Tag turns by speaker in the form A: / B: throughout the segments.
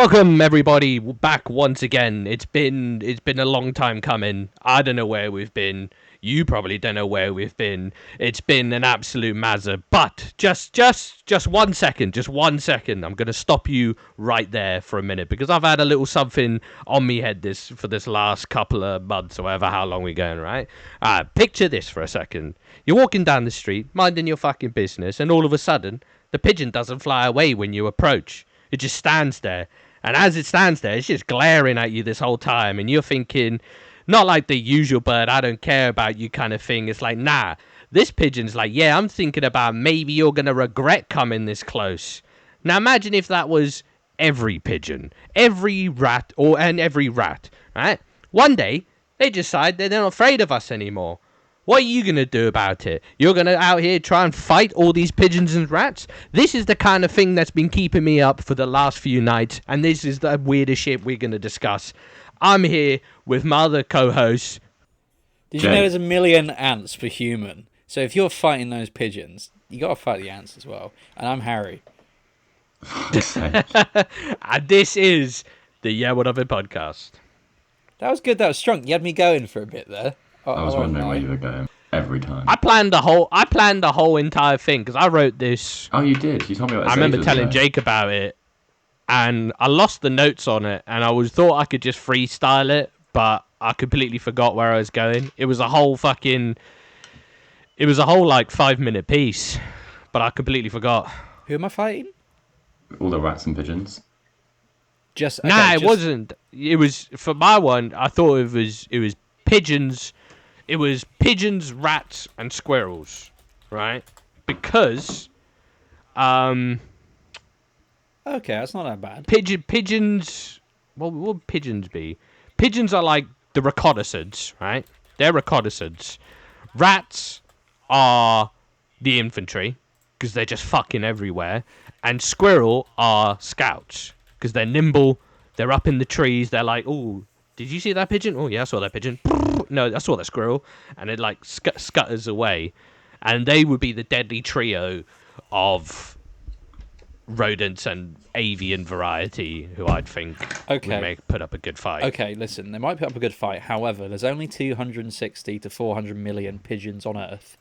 A: Welcome everybody back once again. It's been a long time coming. I don't know where we've been. You probably don't know where we've been. It's been an absolute mazza. But just 1 second, just 1 second. I'm gonna stop you right there for a minute because I've had a little something on me head for this last couple of months or however how long we're going, right? Picture this for a second. You're walking down the street, minding your fucking business, and all of a sudden, the pigeon doesn't fly away when you approach. It just stands there. And as it stands there, it's just glaring at you this whole time. And you're thinking, not like the usual bird, I don't care about you kind of thing. It's like, nah, this pigeon's like, yeah, I'm thinking about maybe you're going to regret coming this close. Now imagine if that was every pigeon, every rat, every rat, right? One day, they decide they're not afraid of us anymore. What are you going to do about it? You're going to out here try and fight all these pigeons and rats? This is the kind of thing that's been keeping me up for the last few nights, and this is the weirdest shit we're going to discuss. I'm here with my other co-hosts.
B: Did you know there's a million ants per human? So if you're fighting those pigeons, you got to fight the ants as well. And I'm Harry.
A: And this is the Yeah What Of It podcast.
B: That was good. That was strong. You had me going for a bit there.
C: I was wondering where you were going every time.
A: I planned the whole entire thing because I wrote this.
C: Oh, you did. You told me about it.
A: I remember telling Jake about it, and I lost the notes on it, and I thought I could just freestyle it, but I completely forgot where I was going. It was a whole like 5-minute piece, but I completely forgot.
B: Who am I fighting?
C: All the rats and pigeons.
A: It wasn't. It was for my one. I thought it was pigeons. It was pigeons, rats, and squirrels, right? Because,
B: okay, that's not that bad.
A: Pigeons. What would pigeons be? Pigeons are like the reconnaissance, right? They're reconnaissance. Rats are the infantry because they're just fucking everywhere, and squirrel are scouts because they're nimble. They're up in the trees. They're like, oh, did you see that pigeon? Oh yeah, I saw that pigeon. No, I saw that squirrel, and it like scutters away, and they would be the deadly trio of rodents and avian variety who I'd think would put up a good fight.
B: Okay, listen, they might put up a good fight. However, there's only 260 to 400 million pigeons on Earth,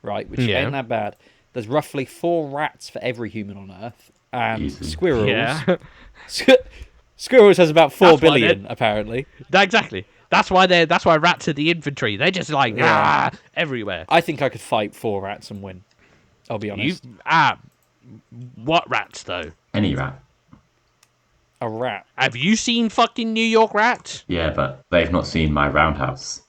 B: right? Which ain't that bad. There's roughly 4 rats for every human on Earth, and squirrels. Yeah. Squirrels has about 4 billion, apparently.
A: Exactly. That's why rats are the infantry. They're just like everywhere.
B: I think I could fight 4 rats and win. I'll be honest.
A: What rats though?
C: Any rat.
B: A rat.
A: Have you seen fucking New York rats?
C: Yeah, but they've not seen my roundhouse.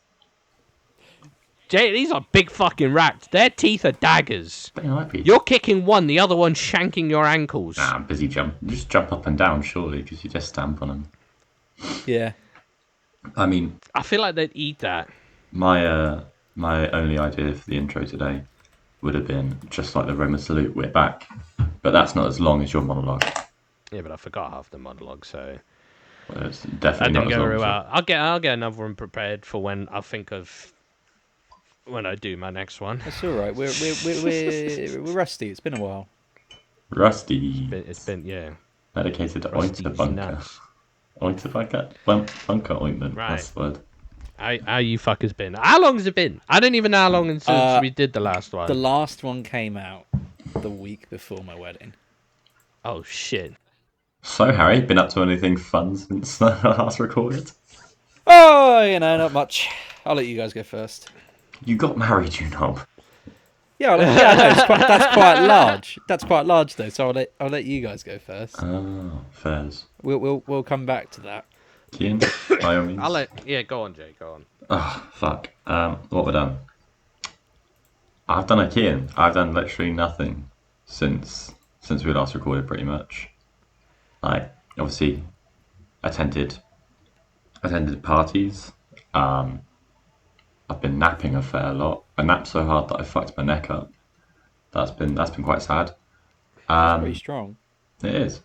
A: Jay, these are big fucking rats. Their teeth are daggers.
C: They might be.
A: You're kicking one, the other one's shanking your ankles.
C: Nah, I'm busy just jump up and down, surely, because you just stamp on them.
B: Yeah.
C: I mean,
A: I feel like they'd eat that.
C: My only idea for the intro today would have been just like the Roman salute, we're back. But that's not as long as your monologue.
A: Yeah, but I forgot half the monologue, so
C: well, it's definitely not as long. That didn't go very
A: well. I'll get another one prepared for when I do my next one.
B: That's all right. We're rusty. It's been a while.
C: Rusty.
A: It's been yeah.
C: Dedicated to ointer bunker. Ointer bunker? Bunker ointment.
A: Right.
C: That's the word.
A: How you fuckers been? How long has it been? I don't even know how long since we did the last one.
B: The last one came out the week before my wedding.
A: Oh shit.
C: So Harry, been up to anything fun since last recorded?
B: Oh, not much. I'll let you guys go first.
C: You got married, you knob.
B: Yeah, that's quite large. That's quite large though. So I'll let you guys go first.
C: Oh, fairs.
B: We'll come back to that.
C: Kehan, by all means.
A: Go on, Jay. Go on.
C: Oh fuck. What we done? I've done a Kehan. I've done literally nothing since we last recorded, pretty much. Like, obviously, attended parties. I've been napping a fair lot. I napped so hard that I fucked my neck up. That's been quite sad.
B: That's pretty strong.
C: It is.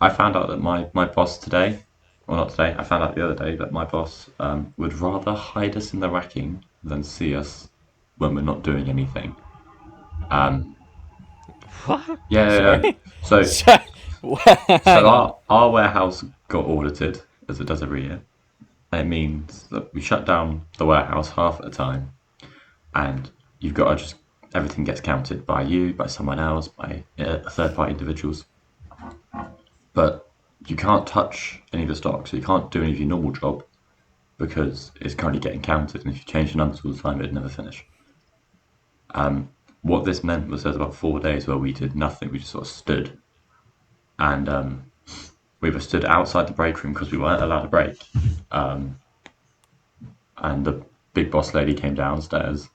C: I found out that my boss today, well not today, I found out the other day that my boss would rather hide us in the racking than see us when we're not doing anything.
A: What?
C: Yeah. So So
B: Hang on.
C: our warehouse got audited, as it does every year. It means that we shut down the warehouse half at a time, and you've got to just everything gets counted by you, by someone else, by third-party individuals. But you can't touch any of the stock, so you can't do any of your normal job because it's currently getting counted, and if you change the numbers all the time, it'd never finish. What this meant was there's about 4 days where we did nothing. We just sort of stood, and we were stood outside the break room because we weren't allowed to break. And the big boss lady came downstairs,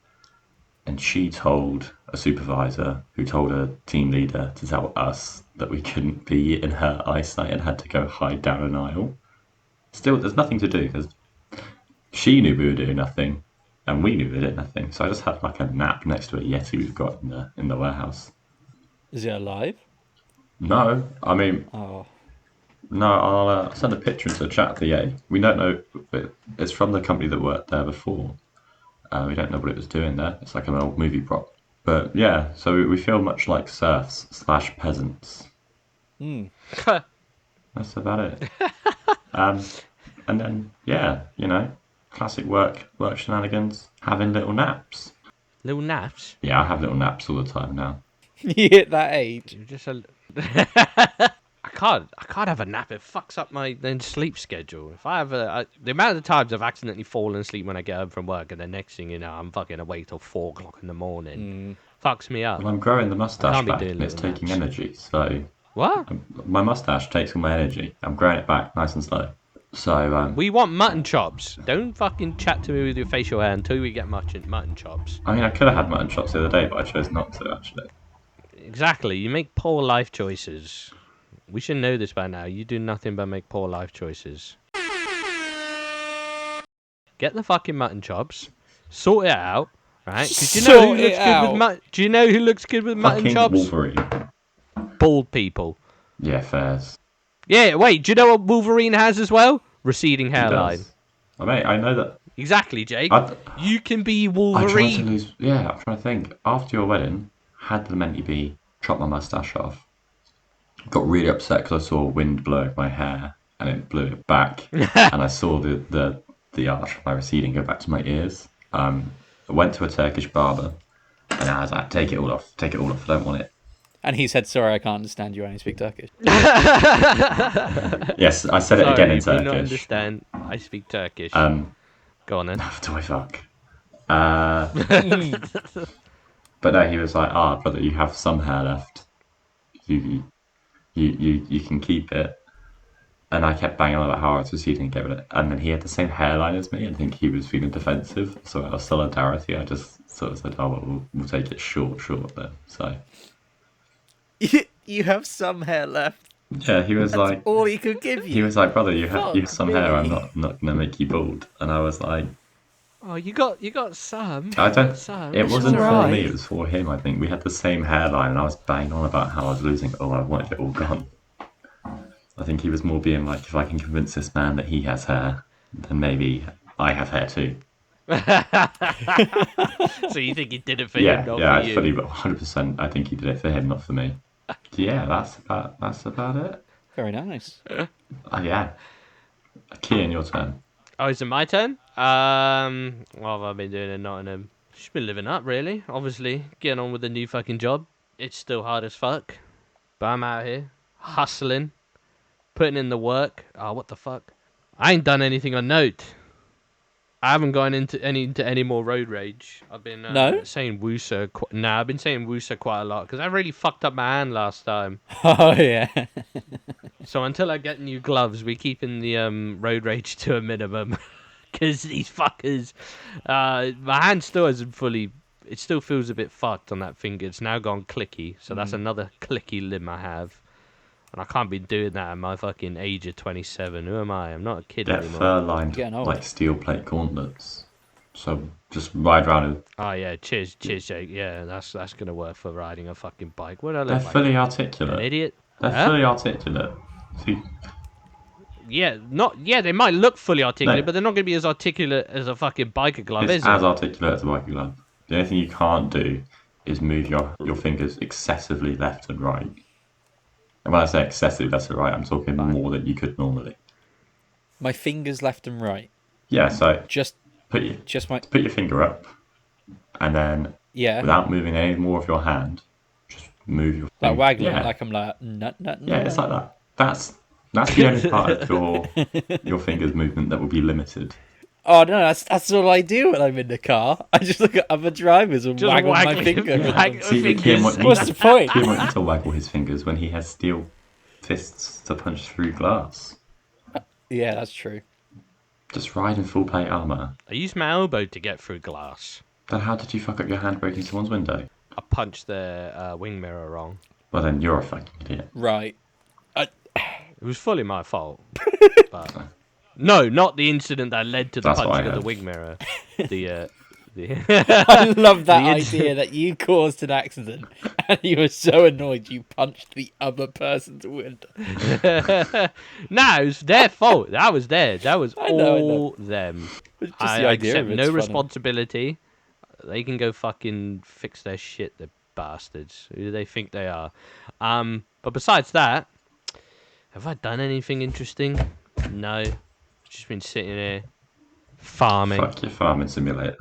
C: and she told a supervisor who told a team leader to tell us that we couldn't be in her eyesight and had to go hide down an aisle. Still, there's nothing to do because she knew we were doing nothing, and we knew we did nothing. So I just had like a nap next to a Yeti we've got in the warehouse.
B: Is it alive?
C: No, I mean,
B: Oh.
C: no. I'll send a picture into the chat to the Yeti. We don't know. It's from the company that worked there before. We don't know what it was doing there. It's like an old movie prop. But yeah, so we feel much like serfs/peasants. That's about it. And then yeah, classic work shenanigans, having little naps.
A: Little naps.
C: Yeah, I have little naps all the time now.
B: You hit that age.
A: You're just a. I can't have a nap. It fucks up my then sleep schedule. If I have the amount of times I've accidentally fallen asleep when I get home from work, and the next thing you know, I'm fucking awake till 4 o'clock in the morning. Fucks me up.
C: Well, I'm growing the mustache
A: can't be
C: back,
A: doing
C: and it's
A: little
C: taking
A: naps.
C: energy. So
A: What?
C: my mustache takes all my energy. I'm growing it back nice and slow. So
A: We want mutton chops. Don't fucking chat to me with your facial hair until we get mutton chops.
C: I mean, I could have had mutton chops the other day, but I chose not to actually.
A: Exactly. You make poor life choices. We should know this by now. You do nothing but make poor life choices. Get the fucking mutton chops. Sort it out. Right? Do you know who looks good with mutton? Do you know who looks good with mutton
C: Fucking
A: chops?
C: Wolverine.
A: Bald people.
C: Yeah, fairs.
A: Yeah, wait, do you know what Wolverine has as well? Receding
C: He
A: hairline.
C: does. I mean, I know that.
A: Exactly, Jake.
C: I
A: You can be
C: tried to
A: Wolverine.
C: lose. Yeah, I'm trying to think. After your wedding, had the meant to be chop my mustache off. Got really upset because I saw wind blowing my hair and it blew it back, and I saw the arch of my receding go back to my ears. I went to a Turkish barber, and I was like, "Take it all off. Take it all off. I don't want it."
B: And he said, "Sorry, I can't understand you. I only speak Turkish."
C: Yes, I said it again in
A: Sorry, if you not
C: Turkish.
A: understand, I speak Turkish. Go on then.
C: Do I fuck? But no, he was like, brother, you have some hair left. You can keep it." And I kept banging on about how I was receding and get rid of it. And then he had the same hairline as me. I think he was feeling defensive. So out of solidarity, I just sort of said, "Oh, well, we'll take it short then." So
B: You have some hair left.
C: yeah, he was like,
B: All he could give you.
C: he was like, "Brother, you have
B: Fuck
C: some hair. I'm
B: me.
C: not gonna make you bald." And I was like,
A: Oh, you got some.
C: I don't.
A: Some.
C: It
A: It's
C: wasn't for
A: alright.
C: me. It was for him. I think we had the same hairline, and I was banging on about how I was losing it all. I wanted it all gone. I think he was more being like, if I can convince this man that he has hair, then maybe I have hair too.
A: So you think he did it for
C: Yeah,
A: him, not
C: yeah,
A: for you?
C: fully, but 100%. I think he did it for him, not for me. Yeah, that's about it.
B: Very nice.
C: Yeah. Kehan, your turn.
A: Oh, is it my turn? What have I been doing in Nottingham? Just been living up, really. Obviously, getting on with the new fucking job. It's still hard as fuck, but I'm out here hustling, putting in the work. Oh, what the fuck? I ain't done anything on note. I haven't gone into any more road rage. I've been
B: No?
A: saying woosa. I've been saying woosa quite a lot because I really fucked up my hand last time.
B: Oh, yeah.
A: So until I get new gloves, we're keeping the road rage to a minimum. Because these fuckers, my hand still hasn't fully. It still feels a bit fucked on that finger. It's now gone clicky, so that's another clicky limb I have, and I can't be doing that at my fucking age of 27. Who am I? I'm not a kid
C: Get
A: anymore.
C: fur-lined,
B: Getting old.
C: like steel plate gauntlets. So just ride around and
A: Oh yeah, cheers, Jake. Yeah, that's gonna work for riding a fucking bike. What do I
C: they're
A: look like?
C: fully
A: An
C: articulate.
A: idiot?
C: They're
A: Huh?
C: fully articulate. See,
A: Yeah, not. Yeah, they might look fully articulate,
C: No.
A: but they're not gonna be as articulate as a fucking biker glove,
C: it's
A: is
C: as
A: it?
C: articulate as a biking glove. The only thing you can't do is move your fingers excessively left and right. And when I say excessive, that's right. I'm talking more than you could normally.
B: My fingers left and right.
C: Yeah, so
B: Just
C: put your finger up, and then without moving any more of your hand, just move your finger.
B: Like waggling it, like I'm like nut.
C: Yeah, it's like that. That's the only part of your fingers movement that will be limited.
B: Oh no, that's all I do when I'm in the car. I just look at other drivers and
A: Just
B: waggle my finger. What's the point?
C: He wants to waggle his fingers when he has steel fists to punch through glass.
B: Yeah, that's true.
C: Just ride in full plate armor.
A: I used my elbow to get through glass.
C: Then how did you fuck up your hand breaking someone's window?
A: I punched the wing mirror wrong.
C: Well, then you're a fucking idiot.
B: Right.
A: It was fully my fault. But no, not the incident that led to the punching of the wing mirror.
B: I love that idea that you caused an accident and you were so annoyed you punched the other person's window.
A: No, it was their fault. That was theirs. That was all them.
B: I
A: accept no responsibility. They can go fucking fix their shit, the bastards. Who do they think they are? But besides that, have I done anything interesting? No. Just been sitting here farming.
C: Fuck your farming simulator.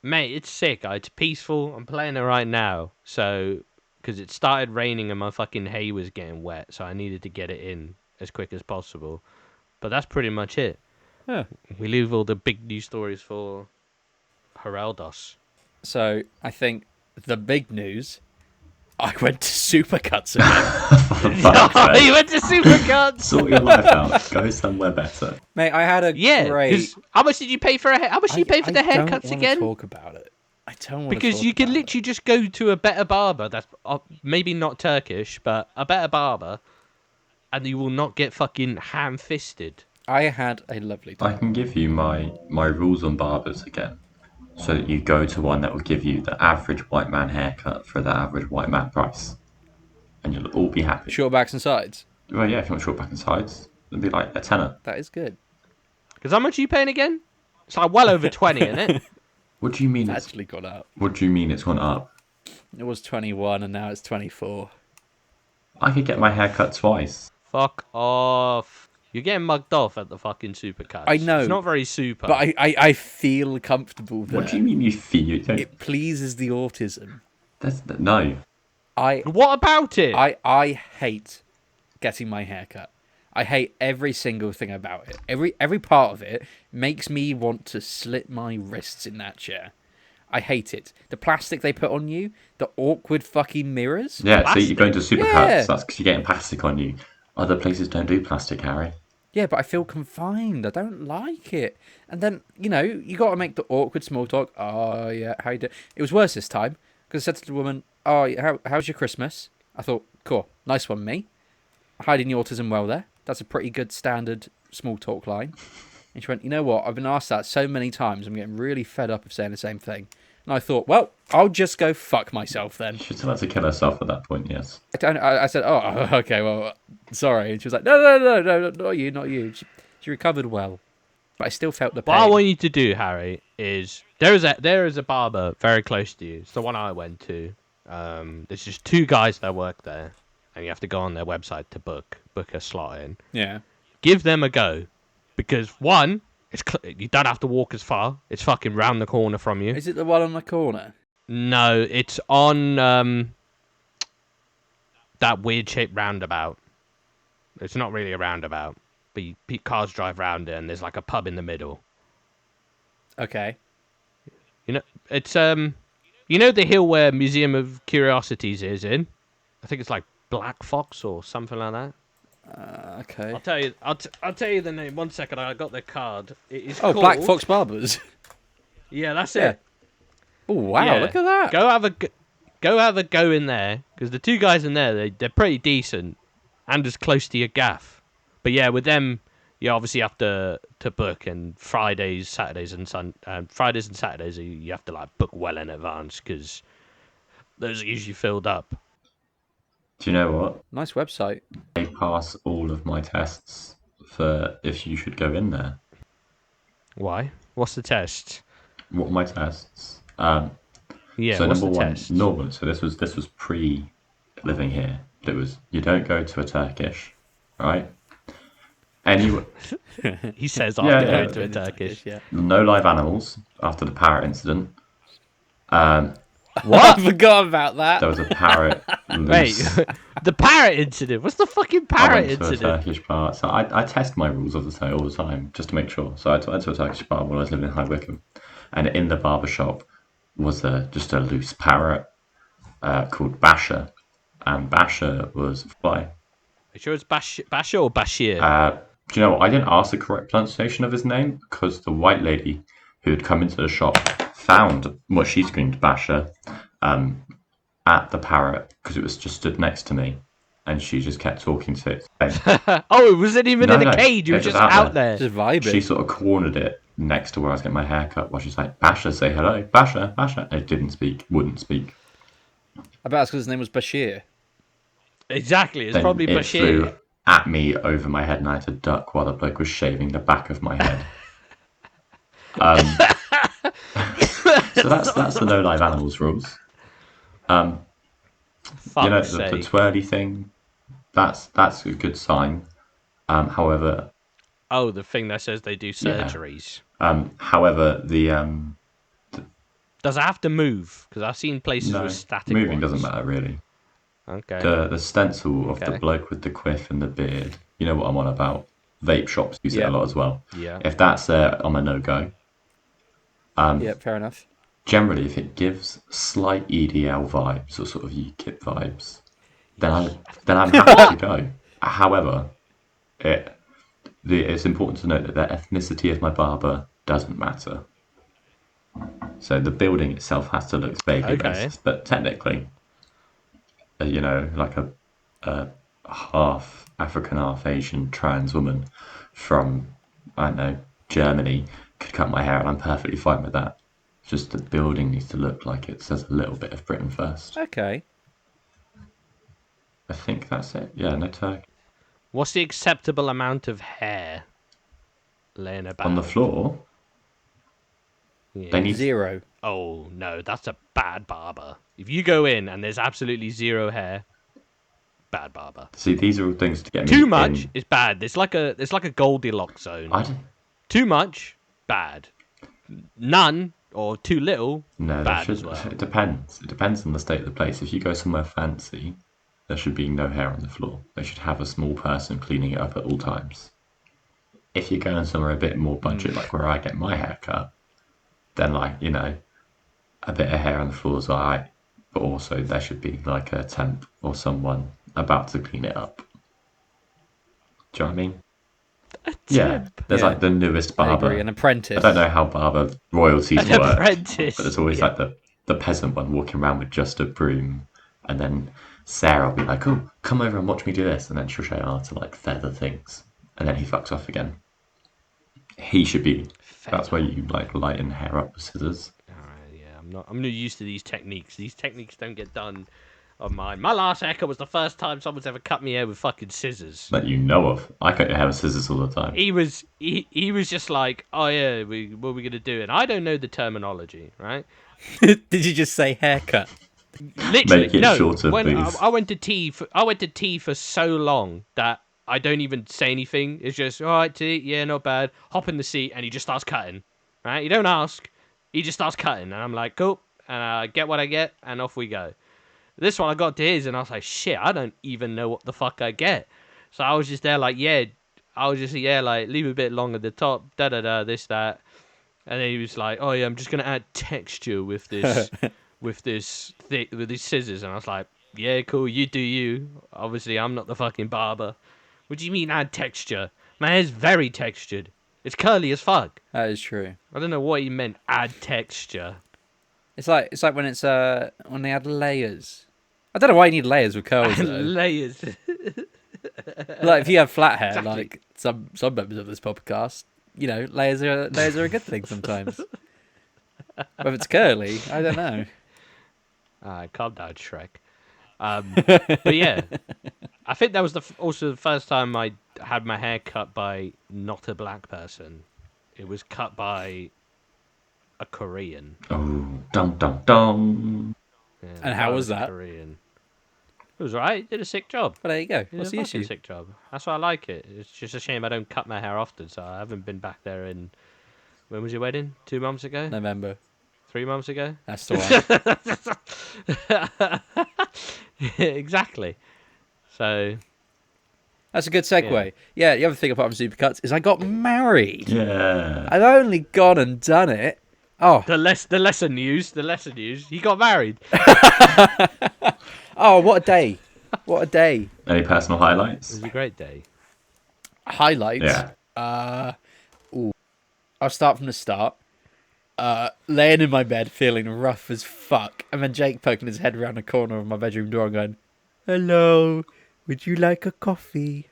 A: Mate, it's sick. It's peaceful. I'm playing it right now. So, because it started raining and my fucking hay was getting wet, so I needed to get it in as quick as possible. But that's pretty much it.
B: Yeah.
A: We leave all the big news stories for Heraldos.
B: So, I think the big news, I went to Supercuts again.
A: You went to Supercuts!
C: Sort your life out. Go somewhere better.
B: Mate, I had a great...
A: How much did you pay for How much did you pay for the haircuts again?
B: I don't want to talk about it. I don't want to
A: Because you can literally just go to a better barber that's maybe not Turkish, but a better barber, and you will not get fucking ham-fisted.
B: I had a lovely time.
C: I can give you my rules on barbers again. So that you go to one that will give you the average white man haircut for the average white man price. And you'll all be happy.
B: Short backs and sides?
C: Well, yeah, if you want short back and sides, it'll be like a tenner.
B: That is good.
A: Because how much are you paying again? It's like well over 20, isn't it?
C: What do you mean
B: it's actually gone up?
C: What do you mean it's gone up?
B: It was 21 and now it's 24.
C: I could get my hair cut twice.
A: Fuck off. You're getting mugged off at the fucking Supercuts.
B: I know.
A: It's not very super.
B: But I feel comfortable there.
C: What do you mean you feel?
B: It pleases the autism.
C: No.
A: What about it?
B: I hate getting my hair cut. I hate every single thing about it. Every part of it makes me want to slit my wrists in that chair. I hate it. The plastic they put on you, the awkward fucking mirrors.
C: Yeah,
A: plastic?
C: So you're going to Supercuts. That's because you're getting plastic on you. Other places don't do plastic, Harry.
B: Yeah, but I feel confined. I don't like it. And then, you got to make the awkward small talk. Oh, yeah, how you doing? It was worse this time because I said to the woman, oh, how's your Christmas? I thought, cool, nice one, me. Hiding the autism well there. That's a pretty good standard small talk line. And she went, you know what? I've been asked that so many times. I'm getting really fed up of saying the same thing. And I thought, well, I'll just go fuck myself then.
C: You should tell her to kill herself at that point, yes.
B: I said, oh, okay, well, sorry. And she was like, no, not you. She recovered well. But I still felt the pain.
A: What I want you to do, Harry, is there is a barber very close to you. It's the one I went to. There's just two guys that work there. And you have to go on their website to book a slot in.
B: Yeah.
A: Give them a go. Because, one, you don't have to walk as far. It's fucking round the corner from you.
B: Is it the one on the corner?
A: No, it's on that weird-shaped roundabout. It's not really a roundabout. But cars drive round it, and there's like a pub in the middle.
B: Okay.
A: It's the hill where Museum of Curiosities is in? I think it's like Black Fox or something like that.
B: Okay.
A: I'll tell you the name. 1 second, I got the card. It is
B: called... Black Fox Barbers.
A: Yeah, that's it.
B: Oh wow! Yeah. Look at that.
A: Go have a go in there because the two guys in there they're pretty decent and as close to your gaff. But yeah, with them you obviously have to book, and Fridays, Saturdays, and Saturdays you have to like book well in advance because those are usually filled up.
C: Do you know what?
B: Nice website.
C: I pass all of my tests for if you should go in there.
A: Why? What's the test?
C: What are my tests?
A: Yeah.
C: So
A: what's
C: number
A: the
C: one,
A: test?
C: normal. So this was pre living here. It was, you don't go to a Turkish, right? Anyway,
A: He says
C: yeah,
A: after
C: yeah.
A: going to a Turkish.
B: Yeah.
C: No live animals after the parrot incident.
B: I
A: What?
B: forgot about that.
C: There was a parrot
A: Wait,
C: loose.
A: the parrot incident. What's the fucking
C: I
A: parrot
C: went to a
A: incident?
C: Turkish bar, so I test my rules obviously all the time just to make sure. So I went to a Turkish bar when I was living in High Wycombe, and in the barber shop was just a loose parrot called Basher, and Basher was a fly.
A: Are you sure it's Basher or Bashir?
C: Do you know what? I didn't ask the correct pronunciation of his name because the white lady who had come into the shop found what she screamed Basher at the parrot because it was just stood next to me, and she just kept talking to it.
A: Oh, it wasn't even in a
C: No,
A: cage. It was
C: was
A: just out there.
B: Just vibing.
C: She sort of cornered it next to where I was getting my hair cut while she's like, Basher, say hello. Basher, Basher. It didn't speak, wouldn't speak.
B: I bet it's because his name was Bashir.
A: Exactly. It's
C: Then
A: probably
C: it
A: Bashir.
C: flew at me over my head and I had to duck while the bloke was shaving the back of my head. So that's the no live animals rules.
A: Fuck's
C: The
A: sake.
C: twirly thing, that's a good sign. However,
A: Oh, the thing that says they do surgeries.
C: however, the
A: Does it have to move? Because I've seen places
C: no
A: with static
C: moving
A: ones.
C: doesn't matter really.
A: Okay.
C: The stencil of the
A: Okay.
C: bloke with the quiff and the beard, you know what I'm on about. Vape shops use it
B: Yeah.
C: a lot as well.
A: Yeah.
C: If that's there, I'm a no go.
B: Yeah, fair enough.
C: Generally, if it gives slight EDL vibes or sort of UKIP vibes, then I'm happy to go. However, it's important to note that the ethnicity of my barber doesn't matter. So the building itself has to look vaguely
A: Okay.
C: racist, but technically, like a half African, half Asian trans woman from, I don't know, Germany could cut my hair and I'm perfectly fine with that. Just the building needs to look like it says a little bit of Britain first.
B: Okay.
C: I think that's it. Yeah, no Turkey.
A: What's the acceptable amount of hair laying about?
C: On the floor,
A: Yeah.
C: they need
B: 0.
A: Oh, no, that's a bad barber. If you go in and there's absolutely zero hair, bad barber.
C: see. These are all things to get me
A: Too much
C: in.
A: is bad. It's like a Goldilocks zone. Too much, bad. None or too little,
C: No,
A: bad as well.
C: It depends. It depends on the state of the place. If you go somewhere fancy, there should be no hair on the floor. They should have a small person cleaning it up at all times. If you're going somewhere a bit more budget, like where I get my hair cut, then a bit of hair on the floor is alright. But also there should be like a temp or someone about to clean it up. Do you know what I mean? Yeah, there's
B: Yeah.
C: like the newest
B: I
C: barber.
B: agree. An apprentice.
C: I don't know how barber royalties
A: An
C: work,
A: apprentice.
C: but there's always like the peasant one walking around with just a broom, and then Sarah will be like, "Oh, come over and watch me do this," and then she'll show you how to like feather things, and then he fucks off again. He should be. That's where you like lighten hair up with scissors.
A: Alright, yeah, I'm not used to these techniques. These techniques don't get done on mine. My last haircut was the first time someone's ever cut me hair with fucking scissors.
C: That you know of. I cut your hair with scissors all the time.
A: He was just like, oh yeah, what are we gonna do? And I don't know the terminology, right?
B: Did you just say haircut?
A: Literally,
C: Make it
A: no.
C: shorter,
A: When
C: please.
A: I went to tea for so long that I don't even say anything. It's just, all right, tea, yeah, not bad. Hop in the seat, and he just starts cutting. Right? You don't ask. He just starts cutting, and I'm like, cool. And I get what I get, and off we go. This one I got to his, and I was like, shit, I don't even know what the fuck I get. So I was just there like, leave a bit long at the top, this, that. And then he was like, oh yeah, I'm just going to add texture with this, with these scissors. And I was like, yeah, cool, you do you. Obviously, I'm not the fucking barber. What do you mean add texture? My hair's very textured. It's curly as fuck.
B: That is true.
A: I don't know what he meant, add texture.
B: It's like when they add layers. I don't know why you need layers with curls though.
A: Layers.
B: Like if you have flat hair,
A: Exactly.
B: like some members of this podcast, layers are a good thing sometimes. Whether it's curly, I don't know.
A: Calm down, Shrek. But yeah, I think that was also the first time I had my hair cut by not a black person. It was cut by a Korean.
C: Oh, dum dum dum.
A: Yeah,
B: And how was that?
A: Korean. It was alright. Did a sick job.
B: Well, there you go.
A: Did
B: What's
A: a
B: the
A: fucking
B: issue?
A: sick job. That's why I like it. It's just a shame I don't cut my hair often, so I haven't been back there in. When was your wedding? 2 months ago?
B: November.
A: 3 months ago?
B: That's the one.
A: Exactly. So.
B: That's a good segue. Yeah, the other thing apart from Supercuts is I got married.
C: Yeah.
B: I've only gone and done it. Oh,
A: The lesser news. He got married.
B: oh, what a day! What a day!
C: Any personal
A: It
C: highlights?
A: was a great day.
B: Highlights.
C: Yeah.
B: I'll start from the start. Laying in my bed, feeling rough as fuck, and then Jake poking his head around the corner of my bedroom door and going, "Hello, would you like a coffee?"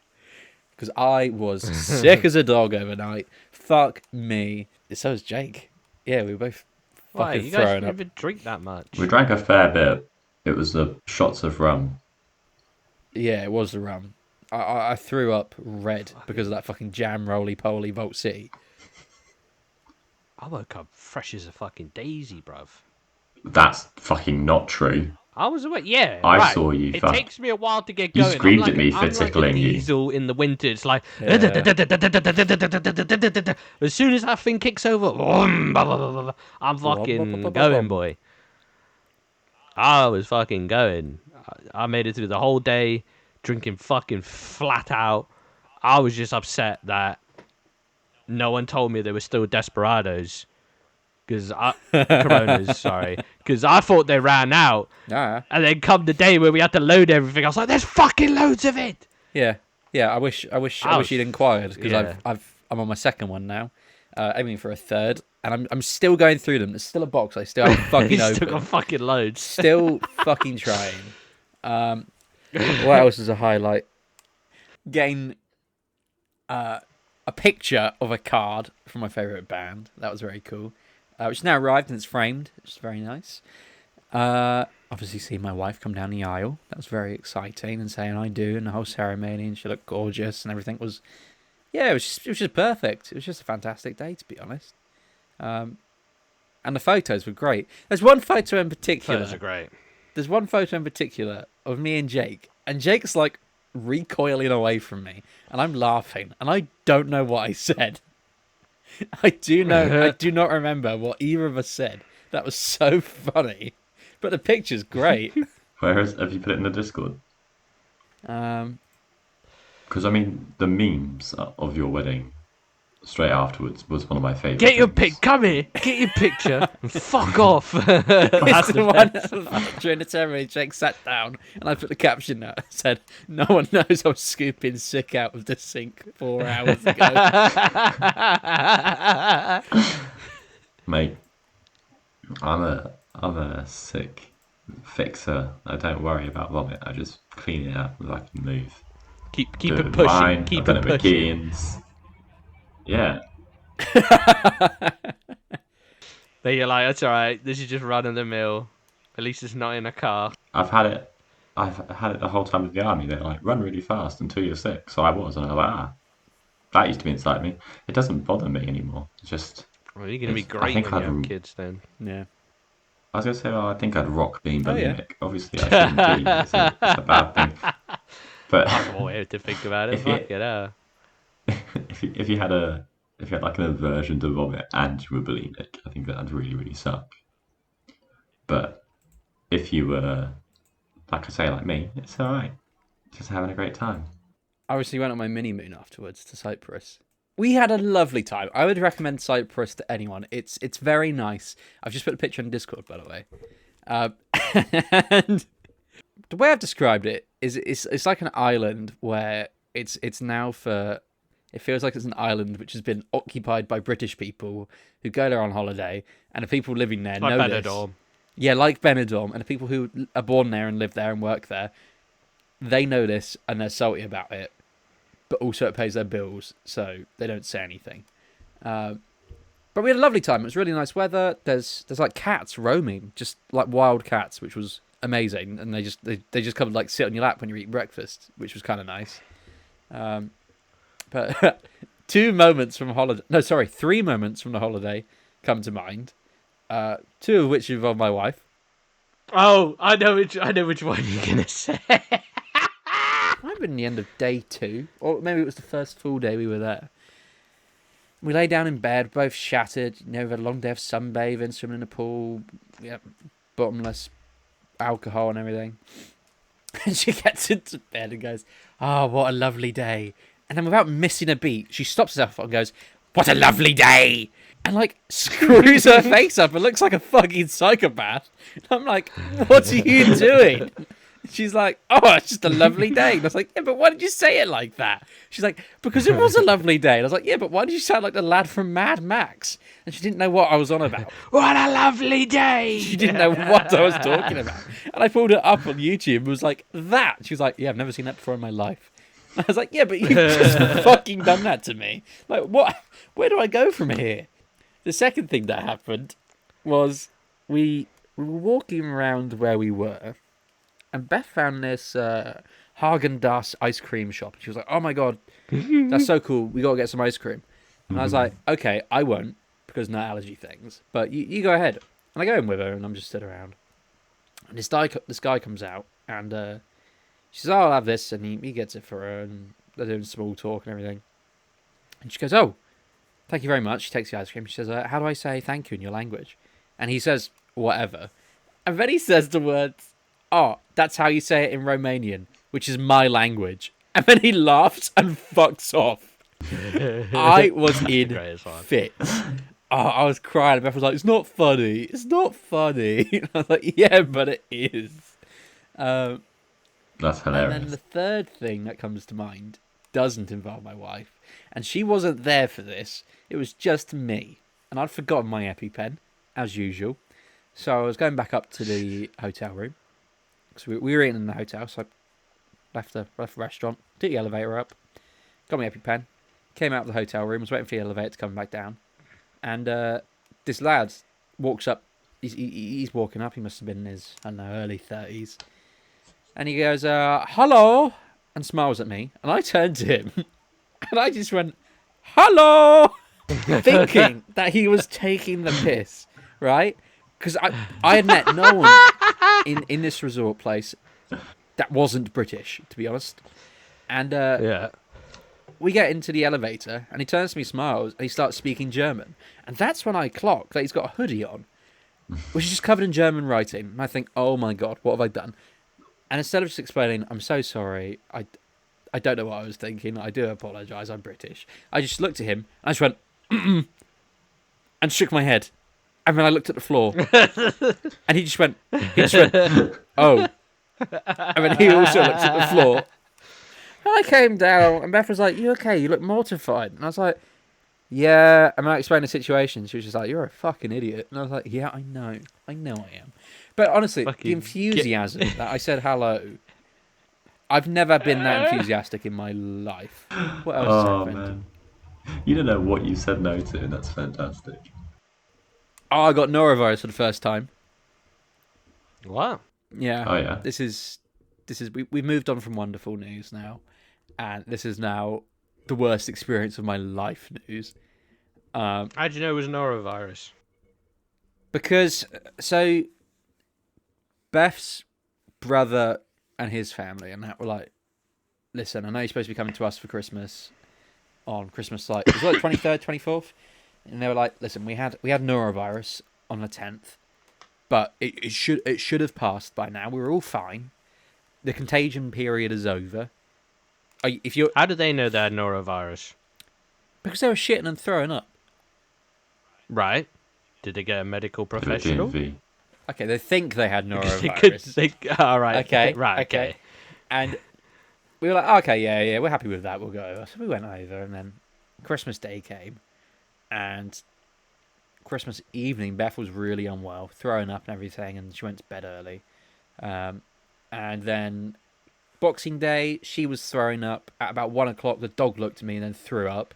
B: Because I was sick as a dog overnight. Fuck me. So was Jake. Yeah, we were both
A: Why?
B: fucking
A: You guys
B: throwing
A: didn't
B: up.
A: even drink that much.
C: We drank a fair bit. It was the shots of rum.
B: Yeah, it was the rum. I threw up red because of that fucking jam roly-poly Vault City.
A: I woke up fresh as a fucking daisy, bruv.
C: That's fucking not true.
A: I was awake. Yeah,
C: I
A: right.
C: saw you
A: It
C: fuck.
A: takes me a while to get
C: You
A: going.
C: screamed at me for
A: I'm like
C: tickling
A: a
C: you.
A: diesel in the winter. It's like
B: Yeah.
A: as soon as that thing kicks over, I'm fucking going, boy. I was fucking going. I made it through the whole day, drinking fucking flat out. I was just upset that no one told me there were still Desperados. Coronas, sorry. Because I thought they ran out.
B: Ah,
A: And then come the day where we had to load everything, I was like, there's fucking loads of it!
B: yeah. I wish you'd inquired because
A: Yeah.
B: I'm on my second one now, aiming for a third, and I'm still going through them. There's still a box I still haven't fucking
A: He's
B: opened.
A: still got fucking loads.
B: Still fucking trying. What else is a highlight? Getting a picture of a card from my favourite band. That was very cool. Which has now arrived and it's framed, which is very nice. Obviously seeing my wife come down the aisle. That was very exciting, and saying I do, and the whole ceremony, and she looked gorgeous, and everything was... Yeah, it was just perfect. It was just a fantastic day, to be honest. And the photos were great. There's one photo in particular.
A: Photos are great.
B: There's one photo in particular of me and Jake, and Jake's like recoiling away from me, and I'm laughing, and I don't know what I said. I do not remember what either of us said. That was so funny, but the picture's great.
C: Have you put it in the Discord?
B: Um,
C: Because I mean, the memes of your wedding straight afterwards was one of my favourite.
A: Get your
C: things.
A: pic. Come here. Get your picture. And fuck off.
B: it's the one during the ceremony. Jake sat down, and I put the caption out. I said, "No one knows I was scooping sick out of the sink 4 hours ago."
C: Mate, I'm a sick fixer. I don't worry about vomit. I just clean it up if I can move.
A: Keep
C: Do
A: it
C: with
A: pushing.
C: wine,
A: Keep
C: I've done
A: it
C: with
A: pushing.
C: Kehan's. Yeah.
A: Then you're like, that's alright. This is just run of the mill. At least it's not in a car.
C: I've had it the whole time of the army. They're like, run really fast until you're sick. So I was, and I was like, that used to be inside me. It doesn't bother me anymore. It's just...
A: Well, you're going to be
C: I
A: great
C: think
A: when you
C: I'd-
A: have kids then.
B: Yeah.
C: I was going to say, I think I'd rock being
B: Oh, yeah.
C: bulimic. Obviously, I shouldn't be. It's a bad thing. But
A: That's one way to think about it.
C: If you-
A: Fuck it out.
C: if you had like an aversion to vomit and you were bulimic, I think that'd really, really suck. But if you were, like I say, like me, it's alright. Just having a great time.
B: I obviously went on my mini moon afterwards to Cyprus. We had a lovely time. I would recommend Cyprus to anyone. It's very nice. I've just put a picture on Discord, by the way. And the way I've described it is it's like an island where it's now for... It feels like it's an island which has been occupied by British people who go there on holiday, and the people living there
A: Like
B: know this.
A: Benidorm.
B: Yeah, like Benidorm, and the people who are born there and live there and work there, they know this and they're salty about it, but also it pays their bills, so they don't say anything. But we had a lovely time. It was really nice weather. There's like cats roaming, just like wild cats, which was amazing, and they just come and like sit on your lap when you eat breakfast, which was kind of nice. But 3 moments from the holiday come to mind. 2 of which involve my wife.
A: Oh, I know which one you're gonna say.
B: Might have been the end of day 2, or maybe it was the first full day we were there. We lay down in bed, both shattered. You know, we've had a long day of sunbathing, swimming in the pool, bottomless alcohol and everything. And she gets into bed and goes, "Oh, what a lovely day." And then without missing a beat, she stops herself and goes, "What a lovely day." And like screws her face up and looks like a fucking psychopath. And I'm like, "What are you doing?" She's like, "Oh, it's just a lovely day." And I was like, "Yeah, but why did you say it like that?" She's like, "Because it was a lovely day." And I was like, "Yeah, but why did you sound like the lad from Mad Max?" And she didn't know what I was on about.
A: What a lovely day!
B: She didn't know what I was talking about. And I pulled it up on YouTube and was like, "That." She was like, "Yeah, I've never seen that before in my life." And I was like, "Yeah, but you've just fucking done that to me. Like, what? Where do I go from here?" The second thing that happened was we were walking around where we were, and Beth found this Haagen-Dazs ice cream shop. She was like, "Oh my god, that's so cool. We gotta get some ice cream." And I was like, "Okay, I won't because no allergy things, but you go ahead." And I go in with her, and I'm just stood around. And this guy comes out, and she says, "Oh, I'll have this," and he gets it for her, and they're doing small talk and everything. And she goes, "Oh, thank you very much." She takes the ice cream. She says, "How do I say thank you in your language?" And he says, "Whatever." And then he says the words, "Oh, that's how you say it in Romanian, which is my language." And then he laughs and fucks off. I was in fits. Oh, I was crying. And Beth was like, "It's not funny. It's not funny." And I was like, "Yeah, but it is."
C: That's hilarious.
B: And then the third thing that comes to mind doesn't involve my wife. And she wasn't there for this. It was just me. And I'd forgotten my EpiPen, as usual. So I was going back up to the hotel room. So we were eating in the hotel, so I left the restaurant, took the elevator up, got my EpiPen, came out of the hotel room, was waiting for the elevator to come back down. And this lad walks up. He's walking up. He must have been in his, I don't know, early 30s. And he goes, "Hello," and smiles at me. And I turned to him, and I just went, "Hello," thinking that he was taking the piss, right? Because I had met no one in this resort place that wasn't British, to be honest. And we get into the elevator, and he turns to me, smiles, and he starts speaking German. And that's when I clock that he's got a hoodie on, which is just covered in German writing. And I think, "Oh my god, what have I done?" And instead of just explaining, "I'm so sorry, I don't know what I was thinking, I do apologise, I'm British," I just looked at him, and I just went, "Mm-mm," and shook my head. And then I looked at the floor, and he just went, "Oh." And then he also looked at the floor. And I came down, and Beth was like, "You okay? You look mortified." And I was like, "Yeah." And I explained the situation. She was just like, "You're a fucking idiot." And I was like, "Yeah, I know I am." But honestly, the enthusiasm that I said hello, I've never been that enthusiastic in my life. What else has happened?
C: Man. You don't know what you said no to, and that's fantastic.
B: Oh, I got norovirus for the first time.
A: Wow.
B: Yeah.
C: Oh, yeah.
B: This is we've moved on from wonderful news now, and this is now the worst experience of my life news.
A: How'd you know it was norovirus?
B: Because so Beth's brother and his family and that were like, "Listen, I know you're supposed to be coming to us for Christmas on Christmas, like, was it 23rd, 24th?" And they were like, "Listen, we had norovirus on the 10th, but it should have passed by now. We were all fine. The contagion period is over.
A: How did they know they had norovirus?
B: Because they were shitting and throwing up."
A: Right. Did they get a medical professional?
C: DMV.
B: Okay, they think they had norovirus.
A: All right.
B: Okay.
A: Right. Okay.
B: And we were like, "Oh, okay, yeah, we're happy with that. We'll go over." So we went over, and then Christmas Day came, and Christmas evening, Beth was really unwell, throwing up and everything, and she went to bed early. And then Boxing Day, she was throwing up at about 1 o'clock. The dog looked at me and then threw up.